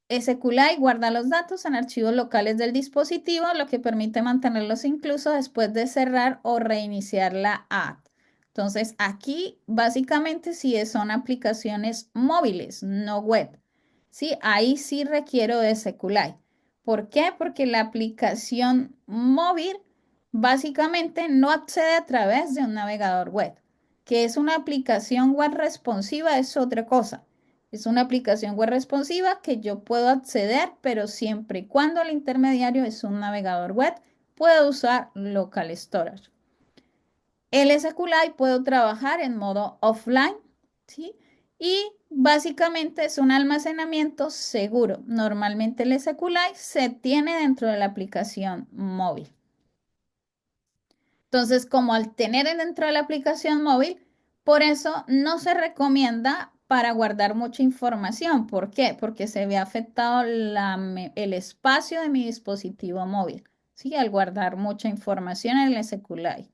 SQLite guarda los datos en archivos locales del dispositivo, lo que permite mantenerlos incluso después de cerrar o reiniciar la app. Entonces, aquí básicamente sí son aplicaciones móviles, no web. Sí, ahí sí requiero de SQLite. ¿Por qué? Porque la aplicación móvil básicamente no accede a través de un navegador web. Que es una aplicación web responsiva es otra cosa. Es una aplicación web responsiva que yo puedo acceder, pero siempre y cuando el intermediario es un navegador web, puedo usar local storage. El SQLite puedo trabajar en modo offline, ¿sí? Y básicamente es un almacenamiento seguro. Normalmente el SQLite se tiene dentro de la aplicación móvil. Entonces, como al tener dentro de la aplicación móvil, por eso no se recomienda para guardar mucha información. ¿Por qué? Porque se ve afectado el espacio de mi dispositivo móvil, ¿sí? Al guardar mucha información en el SQLite.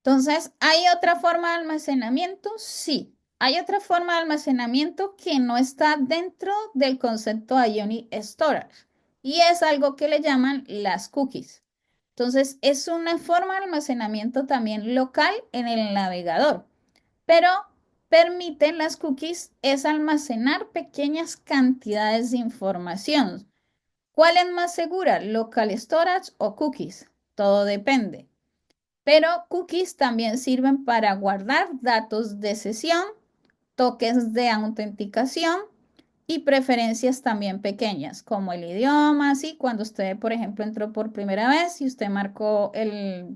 Entonces, ¿hay otra forma de almacenamiento? Sí. Hay otra forma de almacenamiento que no está dentro del concepto Ionic Storage y es algo que le llaman las cookies. Entonces, es una forma de almacenamiento también local en el navegador, pero permiten las cookies es almacenar pequeñas cantidades de información. ¿Cuál es más segura, local storage o cookies? Todo depende. Pero cookies también sirven para guardar datos de sesión, tokens de autenticación y preferencias también pequeñas, como el idioma, ¿sí? Cuando usted, por ejemplo, entró por primera vez y usted marcó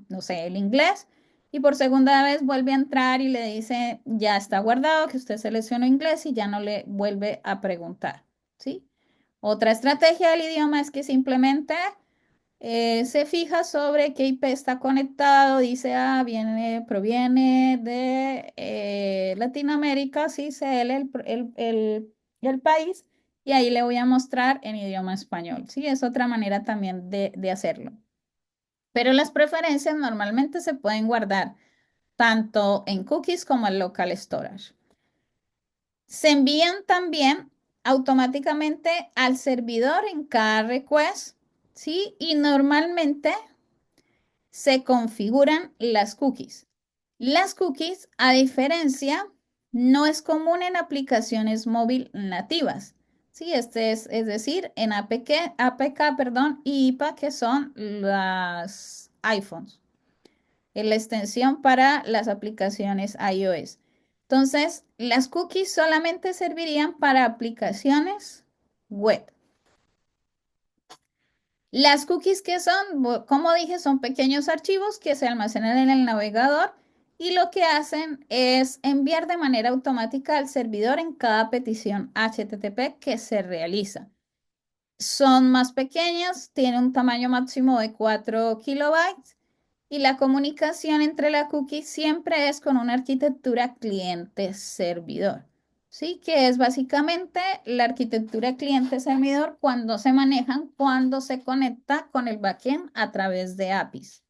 no sé, el inglés, y por segunda vez vuelve a entrar y le dice, ya está guardado, que usted seleccionó inglés y ya no le vuelve a preguntar, ¿sí? Otra estrategia del idioma es que simplemente se fija sobre qué IP está conectado, dice, proviene de Latinoamérica, sí, CL, el país, y ahí le voy a mostrar en idioma español, sí, es otra manera también de hacerlo. Pero las preferencias normalmente se pueden guardar tanto en cookies como en local storage. Se envían también automáticamente al servidor en cada request, ¿sí? Y normalmente se configuran las cookies. Las cookies, a diferencia, no es común en aplicaciones móvil nativas. Sí, es decir, en APK, perdón, y IPA, que son las iPhones, en la extensión para las aplicaciones iOS. Entonces, las cookies solamente servirían para aplicaciones web. Las cookies que son, como dije, son pequeños archivos que se almacenan en el navegador y lo que hacen es enviar de manera automática al servidor en cada petición HTTP que se realiza. Son más pequeñas, tienen un tamaño máximo de 4 kilobytes y la comunicación entre la cookie siempre es con una arquitectura cliente-servidor. ¿Sí? Que es básicamente la arquitectura cliente-servidor cuando se manejan, cuando se conecta con el backend a través de APIs.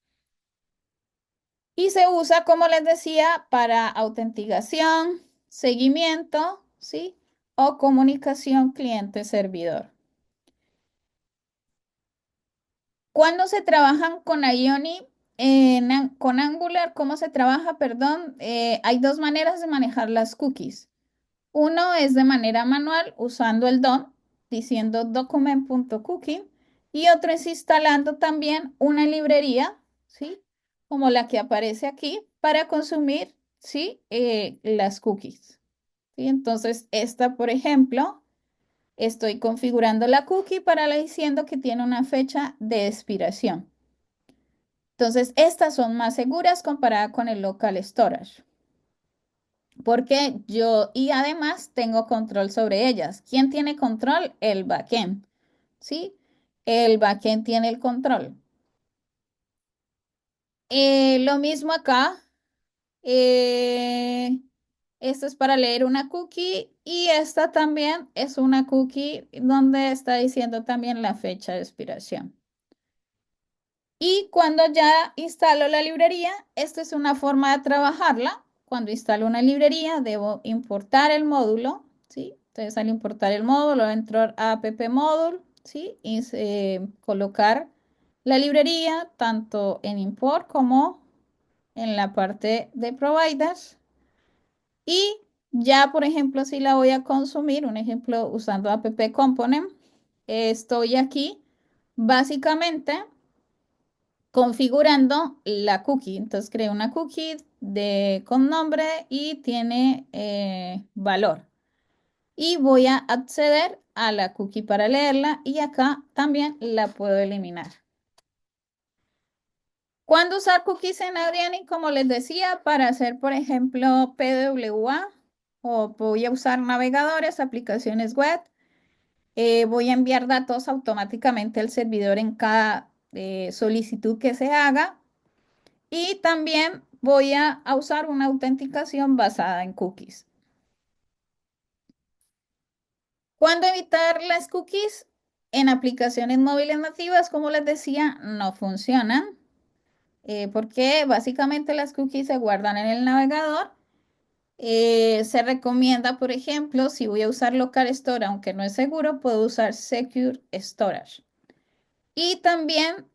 Y se usa, como les decía, para autenticación, seguimiento, ¿sí? O comunicación cliente-servidor. Cuando se trabajan con Ionic, con Angular, ¿cómo se trabaja? Perdón, hay dos maneras de manejar las cookies. Uno es de manera manual usando el DOM, diciendo document.cookie, y otro es instalando también una librería, ¿sí? Como la que aparece aquí, para consumir, ¿sí? Las cookies. ¿Sí? Entonces, esta, por ejemplo, estoy configurando la cookie para la diciendo que tiene una fecha de expiración. Entonces, estas son más seguras comparada con el local storage, porque yo y además tengo control sobre ellas. ¿Quién tiene control? El backend, ¿sí? El backend tiene el control. Lo mismo acá. eh, Esto es para leer una cookie y esta también es una cookie donde está diciendo también la fecha de expiración. Y cuando ya instalo la librería, esta es una forma de trabajarla. Cuando instalo una librería, debo importar el módulo, ¿sí? Entonces, al importar el módulo, entro a app módulo, ¿sí? Y colocar la librería tanto en import como en la parte de providers. Y ya, por ejemplo, si la voy a consumir, un ejemplo usando app component, estoy aquí básicamente configurando la cookie. Entonces creo una cookie con nombre y tiene valor. Y voy a acceder a la cookie para leerla y acá también la puedo eliminar. ¿Cuándo usar cookies en Audiani? Como les decía, para hacer, por ejemplo, PWA o voy a usar navegadores, aplicaciones web. Voy a enviar datos automáticamente al servidor en cada solicitud que se haga. Y también voy a usar una autenticación basada en cookies. ¿Cuándo evitar las cookies? En aplicaciones móviles nativas, como les decía, no funcionan, porque básicamente las cookies se guardan en el navegador. Se recomienda, por ejemplo, si voy a usar local store, aunque no es seguro, puedo usar secure storage. Y también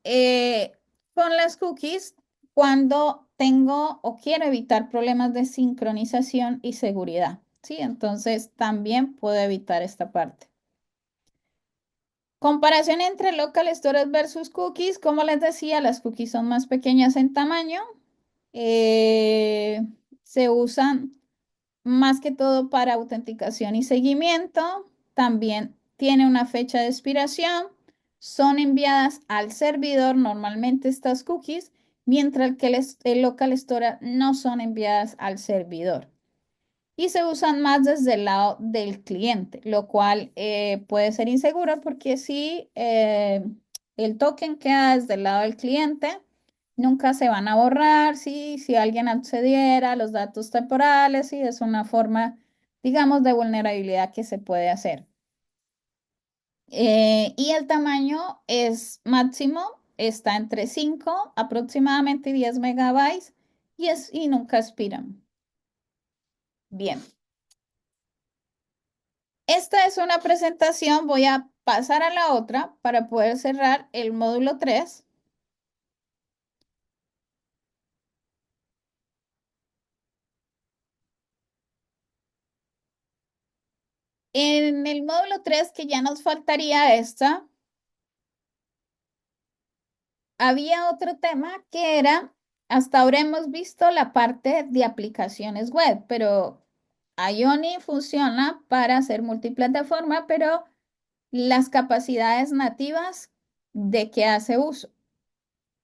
con las cookies, cuando tengo o quiero evitar problemas de sincronización y seguridad, ¿sí? Entonces también puedo evitar esta parte. Comparación entre local storage versus cookies. Como les decía, las cookies son más pequeñas en tamaño. eh, Se usan más que todo para autenticación y seguimiento. También tiene una fecha de expiración. Son enviadas al servidor normalmente estas cookies, mientras que el local storage no son enviadas al servidor. Y se usan más desde el lado del cliente, lo cual puede ser inseguro porque si el token queda desde el lado del cliente, nunca se van a borrar, si alguien accediera a los datos temporales, y es una forma, digamos, de vulnerabilidad que se puede hacer. Y el tamaño es máximo, está entre 5 aproximadamente 10 megabytes, y nunca expiran. Bien. Esta es una presentación, voy a pasar a la otra para poder cerrar el módulo 3. En el módulo 3 que ya nos faltaría esta, había otro tema que era, hasta ahora hemos visto la parte de aplicaciones web, pero Ioni funciona para hacer multiplataforma, pero las capacidades nativas de que hace uso.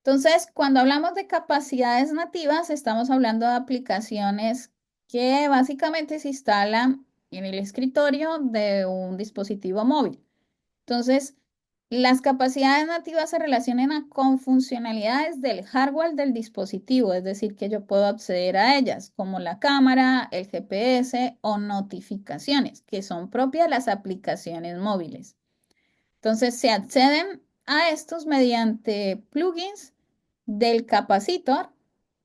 Entonces, cuando hablamos de capacidades nativas, estamos hablando de aplicaciones que básicamente se instalan en el escritorio de un dispositivo móvil. Entonces, las capacidades nativas se relacionan con funcionalidades del hardware del dispositivo, es decir, que yo puedo acceder a ellas, como la cámara, el GPS o notificaciones, que son propias de las aplicaciones móviles. Entonces, se acceden a estos mediante plugins del capacitor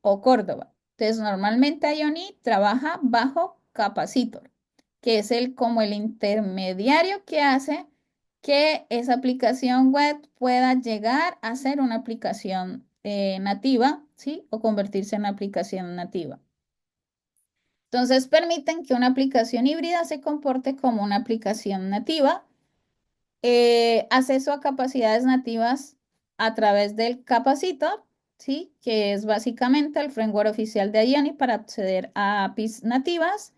o Córdoba. Entonces, normalmente Ioni trabaja bajo capacitor, que es como el intermediario que hace que esa aplicación web pueda llegar a ser una aplicación nativa, ¿sí? O convertirse en una aplicación nativa. Entonces, permiten que una aplicación híbrida se comporte como una aplicación nativa, acceso a capacidades nativas a través del capacitor, ¿sí? Que es básicamente el framework oficial de Ioni para acceder a APIs nativas,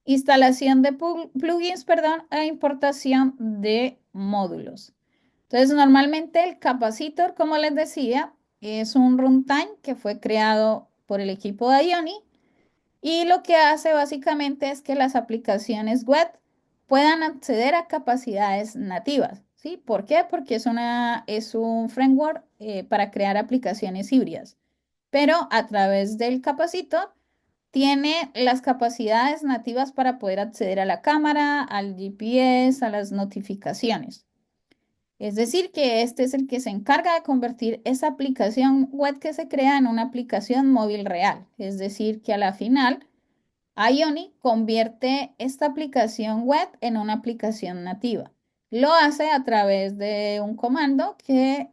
instalación de plugins, perdón, e importación de módulos. Entonces, normalmente el capacitor, como les decía, es un runtime que fue creado por el equipo de Ioni y lo que hace básicamente es que las aplicaciones web puedan acceder a capacidades nativas. ¿Sí? ¿Por qué? Porque es un framework para crear aplicaciones híbridas. Pero a través del capacitor tiene las capacidades nativas para poder acceder a la cámara, al GPS, a las notificaciones. Es decir, que este es el que se encarga de convertir esa aplicación web que se crea en una aplicación móvil real. Es decir, que a la final Ioni convierte esta aplicación web en una aplicación nativa. Lo hace a través de un comando que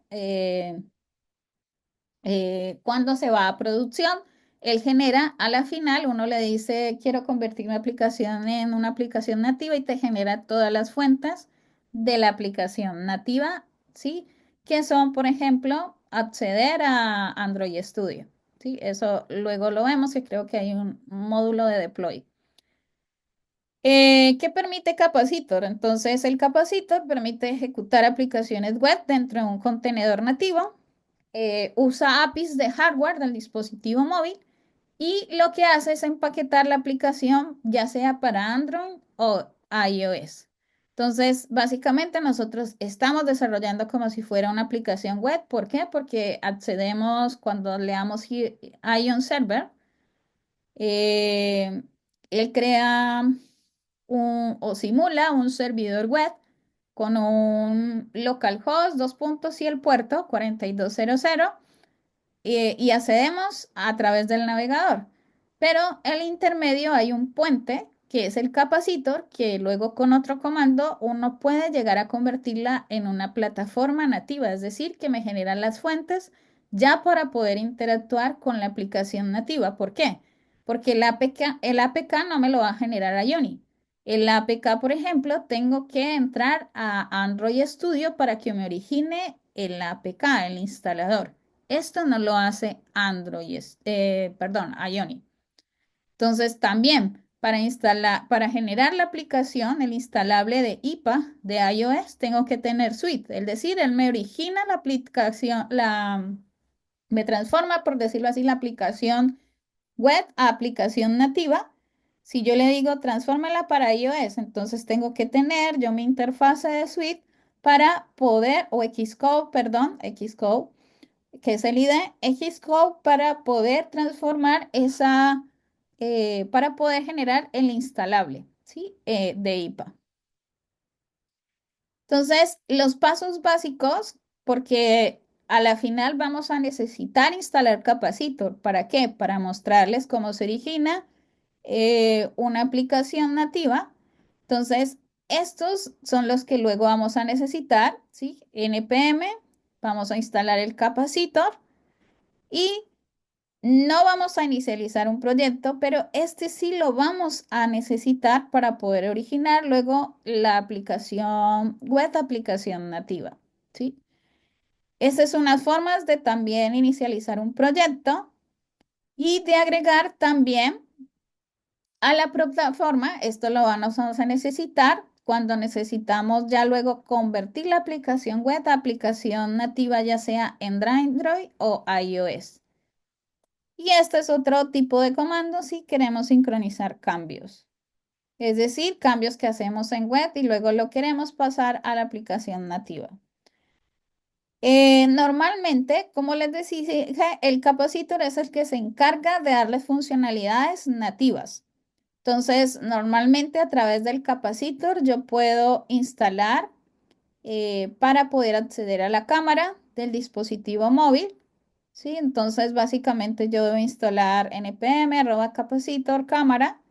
cuando se va a producción, él genera a la final, uno le dice, quiero convertir mi aplicación en una aplicación nativa y te genera todas las fuentes de la aplicación nativa, ¿sí? Que son, por ejemplo, acceder a Android Studio, ¿sí? Eso luego lo vemos, que creo que hay un módulo de deploy. ¿Qué permite Capacitor? Entonces, el Capacitor permite ejecutar aplicaciones web dentro de un contenedor nativo, usa APIs de hardware del dispositivo móvil y lo que hace es empaquetar la aplicación ya sea para Android o iOS. Entonces, básicamente nosotros estamos desarrollando como si fuera una aplicación web. ¿Por qué? Porque accedemos cuando leamos Ion Server, eh, él crea o simula un servidor web con un localhost, dos puntos y el puerto 4200 y accedemos a través del navegador. Pero en el intermedio hay un puente que es el capacitor que luego con otro comando uno puede llegar a convertirla en una plataforma nativa, es decir, que me generan las fuentes ya para poder interactuar con la aplicación nativa. ¿Por qué? Porque el APK no me lo va a generar Ioni. El APK, por ejemplo, tengo que entrar a Android Studio para que me origine el APK, el instalador. Esto no lo hace Android, perdón, Ioni. Entonces, también para generar la aplicación, el instalable de IPA de iOS, tengo que tener Suite. Es decir, él me origina la aplicación, me transforma, por decirlo así, la aplicación web a aplicación nativa. Si yo le digo transfórmala para iOS, entonces tengo que tener yo mi interfase de Suite para poder, o Xcode, perdón, Xcode, que es el IDE Xcode para poder transformar para poder generar el instalable, ¿sí? De IPA. Entonces, los pasos básicos, porque a la final vamos a necesitar instalar Capacitor. ¿Para qué? Para mostrarles cómo se origina una aplicación nativa. Entonces, estos son los que luego vamos a necesitar, ¿sí? NPM, vamos a instalar el Capacitor y no vamos a inicializar un proyecto, pero este sí lo vamos a necesitar para poder originar luego la aplicación web, aplicación nativa, ¿sí? Estas son unas formas de también inicializar un proyecto y de agregar también a la plataforma, esto lo vamos a necesitar, cuando necesitamos ya luego convertir la aplicación web a aplicación nativa, ya sea en Android o iOS. Y este es otro tipo de comando si queremos sincronizar cambios. Es decir, cambios que hacemos en web y luego lo queremos pasar a la aplicación nativa. Normalmente, como les decía, el capacitor es el que se encarga de darles funcionalidades nativas. Entonces, normalmente a través del capacitor yo puedo instalar para poder acceder a la cámara del dispositivo móvil. ¿Sí? Entonces, básicamente yo debo instalar npm capacitor cámara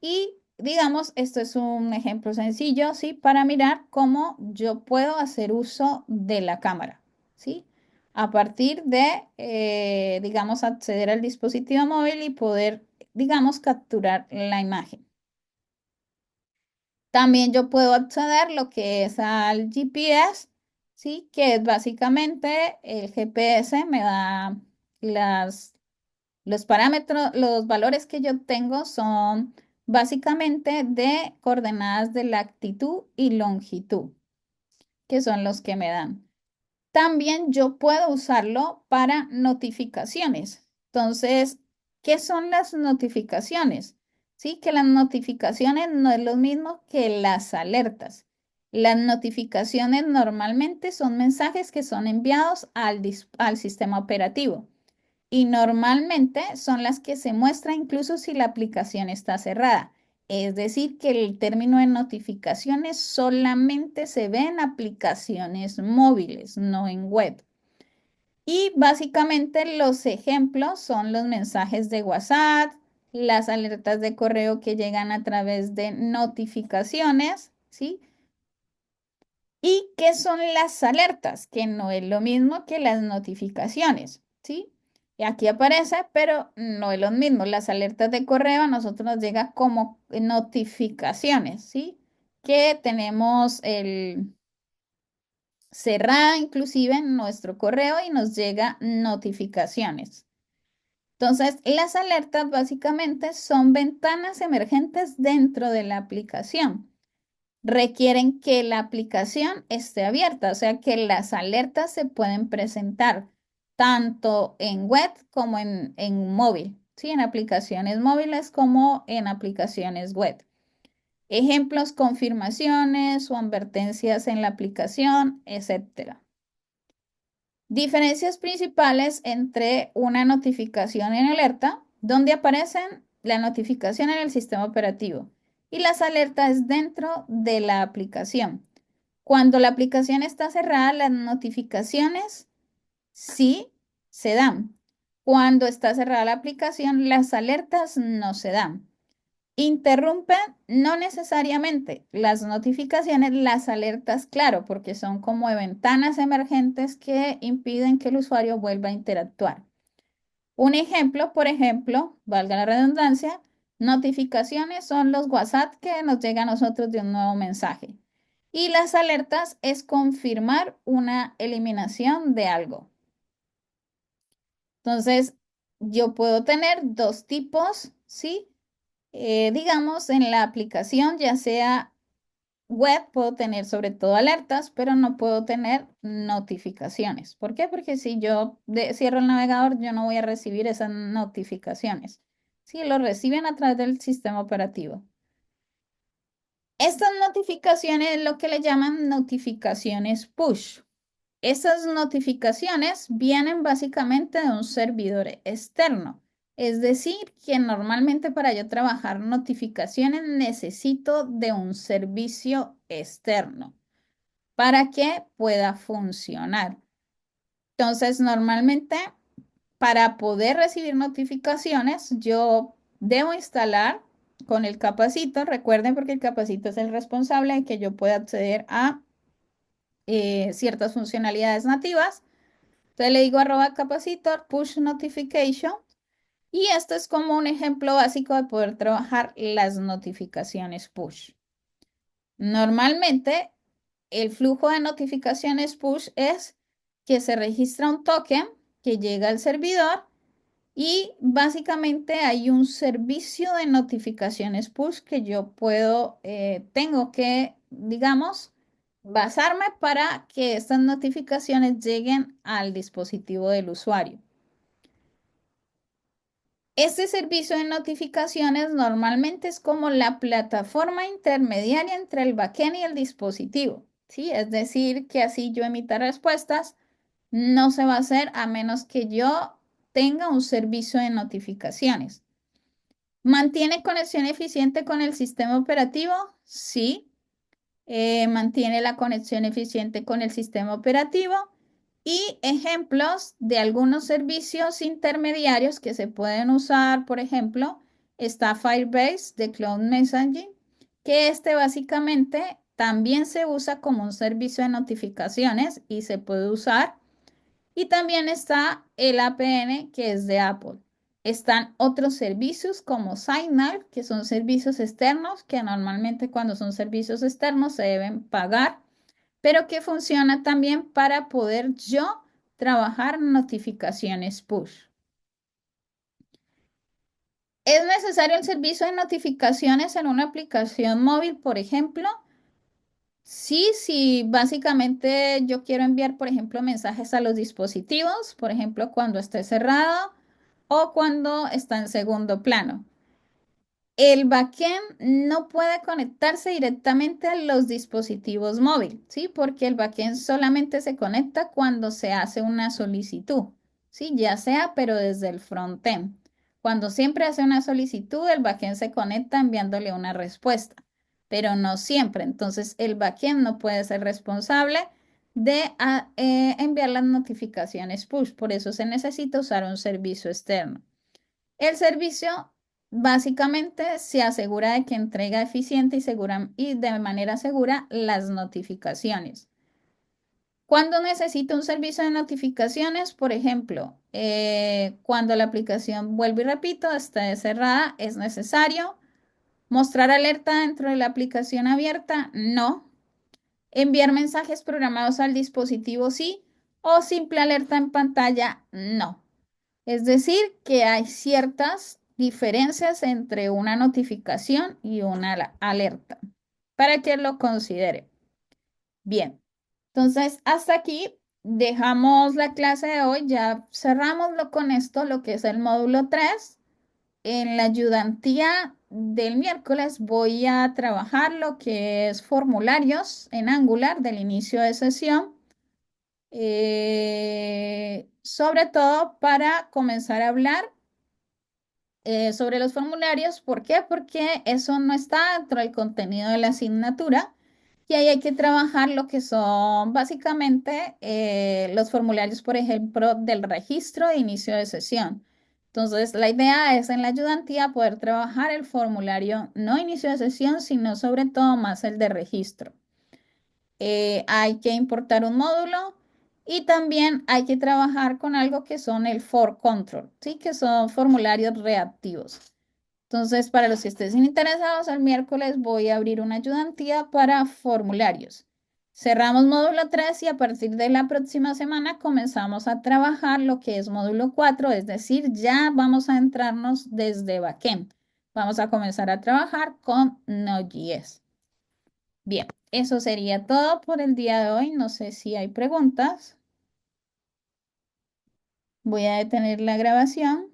y digamos, esto es un ejemplo sencillo, ¿sí? Para mirar cómo yo puedo hacer uso de la cámara, ¿sí? A partir de, digamos, acceder al dispositivo móvil y poder, digamos, capturar la imagen. También yo puedo acceder lo que es al GPS, ¿sí? Que es básicamente el GPS me da los parámetros, los valores que yo tengo son básicamente de coordenadas de latitud y longitud, que son los que me dan. También yo puedo usarlo para notificaciones. Entonces, ¿qué son las notificaciones? Sí, que las notificaciones no es lo mismo que las alertas. Las notificaciones normalmente son mensajes que son enviados al sistema operativo y normalmente son las que se muestran incluso si la aplicación está cerrada. Es decir, que el término de notificaciones solamente se ve en aplicaciones móviles, no en web. Y básicamente los ejemplos son los mensajes de WhatsApp, las alertas de correo que llegan a través de notificaciones, ¿sí? ¿Y qué son las alertas? Que no es lo mismo que las notificaciones, ¿sí? Y aquí aparece, pero no es lo mismo. Las alertas de correo a nosotros nos llega como notificaciones, ¿sí? Que tenemos el cerrada inclusive en nuestro correo y nos llega notificaciones. Entonces, las alertas básicamente son ventanas emergentes dentro de la aplicación, requieren que la aplicación esté abierta, o sea que las alertas se pueden presentar tanto en web como en móvil, ¿sí? En aplicaciones móviles como en aplicaciones web. Ejemplos, confirmaciones o advertencias en la aplicación, etcétera. Diferencias principales entre una notificación en alerta, donde aparecen la notificación en el sistema operativo y las alertas dentro de la aplicación. Cuando la aplicación está cerrada, las notificaciones sí se dan. Cuando está cerrada la aplicación, las alertas no se dan. Interrumpen no necesariamente las notificaciones, las alertas, claro, porque son como de ventanas emergentes que impiden que el usuario vuelva a interactuar. Un ejemplo, por ejemplo, valga la redundancia, notificaciones son los WhatsApp que nos llega a nosotros de un nuevo mensaje. Y las alertas es confirmar una eliminación de algo. Entonces, yo puedo tener dos tipos, ¿sí? Digamos, en la aplicación, ya sea web, puedo tener sobre todo alertas, pero no puedo tener notificaciones. ¿Por qué? Porque si yo cierro el navegador, yo no voy a recibir esas notificaciones. Sí, lo reciben a través del sistema operativo. Estas notificaciones es lo que le llaman notificaciones push. Esas notificaciones vienen básicamente de un servidor externo. Es decir, que normalmente para yo trabajar notificaciones necesito de un servicio externo para que pueda funcionar. Entonces, normalmente para poder recibir notificaciones, yo debo instalar con el Capacito. Recuerden, porque el Capacito es el responsable de que yo pueda acceder a ciertas funcionalidades nativas. Entonces le digo @capacitor push notification y esto es como un ejemplo básico de poder trabajar las notificaciones push. Normalmente el flujo de notificaciones push es que se registra un token que llega al servidor y básicamente hay un servicio de notificaciones push que yo puedo, tengo que digamos, basarme para que estas notificaciones lleguen al dispositivo del usuario. Este servicio de notificaciones normalmente es como la plataforma intermediaria entre el backend y el dispositivo, ¿sí? Es decir, que así yo emita respuestas no se va a hacer a menos que yo tenga un servicio de notificaciones. ¿Mantiene conexión eficiente con el sistema operativo? Sí. Mantiene la conexión eficiente con el sistema operativo y ejemplos de algunos servicios intermediarios que se pueden usar, por ejemplo, está Firebase de Cloud Messaging, que este básicamente también se usa como un servicio de notificaciones y se puede usar. Y también está el APN, que es de Apple. Están otros servicios como Signal, que son servicios externos, que normalmente cuando son servicios externos se deben pagar, pero que funciona también para poder yo trabajar notificaciones push. ¿Es necesario el servicio de notificaciones en una aplicación móvil, por ejemplo? Sí, sí, básicamente yo quiero enviar, por ejemplo, mensajes a los dispositivos, por ejemplo, cuando esté cerrado o cuando está en segundo plano. El backend no puede conectarse directamente a los dispositivos móviles, ¿sí? Porque el backend solamente se conecta cuando se hace una solicitud, ¿sí? Ya sea, pero desde el frontend. Cuando siempre hace una solicitud, el backend se conecta enviándole una respuesta, pero no siempre. Entonces, el backend no puede ser responsable de enviar las notificaciones push. Por eso se necesita usar un servicio externo. El servicio básicamente se asegura de que entrega eficiente y segura y de manera segura las notificaciones. ¿Cuándo necesito un servicio de notificaciones? Por ejemplo, cuando la aplicación, vuelvo y repito, está cerrada, es necesario. ¿Mostrar alerta dentro de la aplicación abierta? No. ¿Enviar mensajes programados al dispositivo? Sí. ¿O simple alerta en pantalla? No. Es decir, que hay ciertas diferencias entre una notificación y una alerta, para que lo considere. Bien, entonces hasta aquí dejamos la clase de hoy. Ya cerramoslo con esto, lo que es el módulo 3. En la ayudantía del miércoles voy a trabajar lo que es formularios en Angular del inicio de sesión. Sobre todo para comenzar a hablar sobre los formularios. ¿Por qué? Porque eso no está dentro del contenido de la asignatura y ahí hay que trabajar lo que son básicamente los formularios, por ejemplo, del registro de inicio de sesión. Entonces, la idea es en la ayudantía poder trabajar el formulario no inicio de sesión, sino sobre todo más el de registro. Hay que importar un módulo y también hay que trabajar con algo que son el for control, ¿sí? Que son formularios reactivos. Entonces, para los que estén interesados, el miércoles voy a abrir una ayudantía para formularios. Cerramos módulo 3 y a partir de la próxima semana comenzamos a trabajar lo que es módulo 4, es decir, ya vamos a entrarnos desde backend. Vamos a comenzar a trabajar con Node.js. Bien, eso sería todo por el día de hoy. No sé si hay preguntas. Voy a detener la grabación.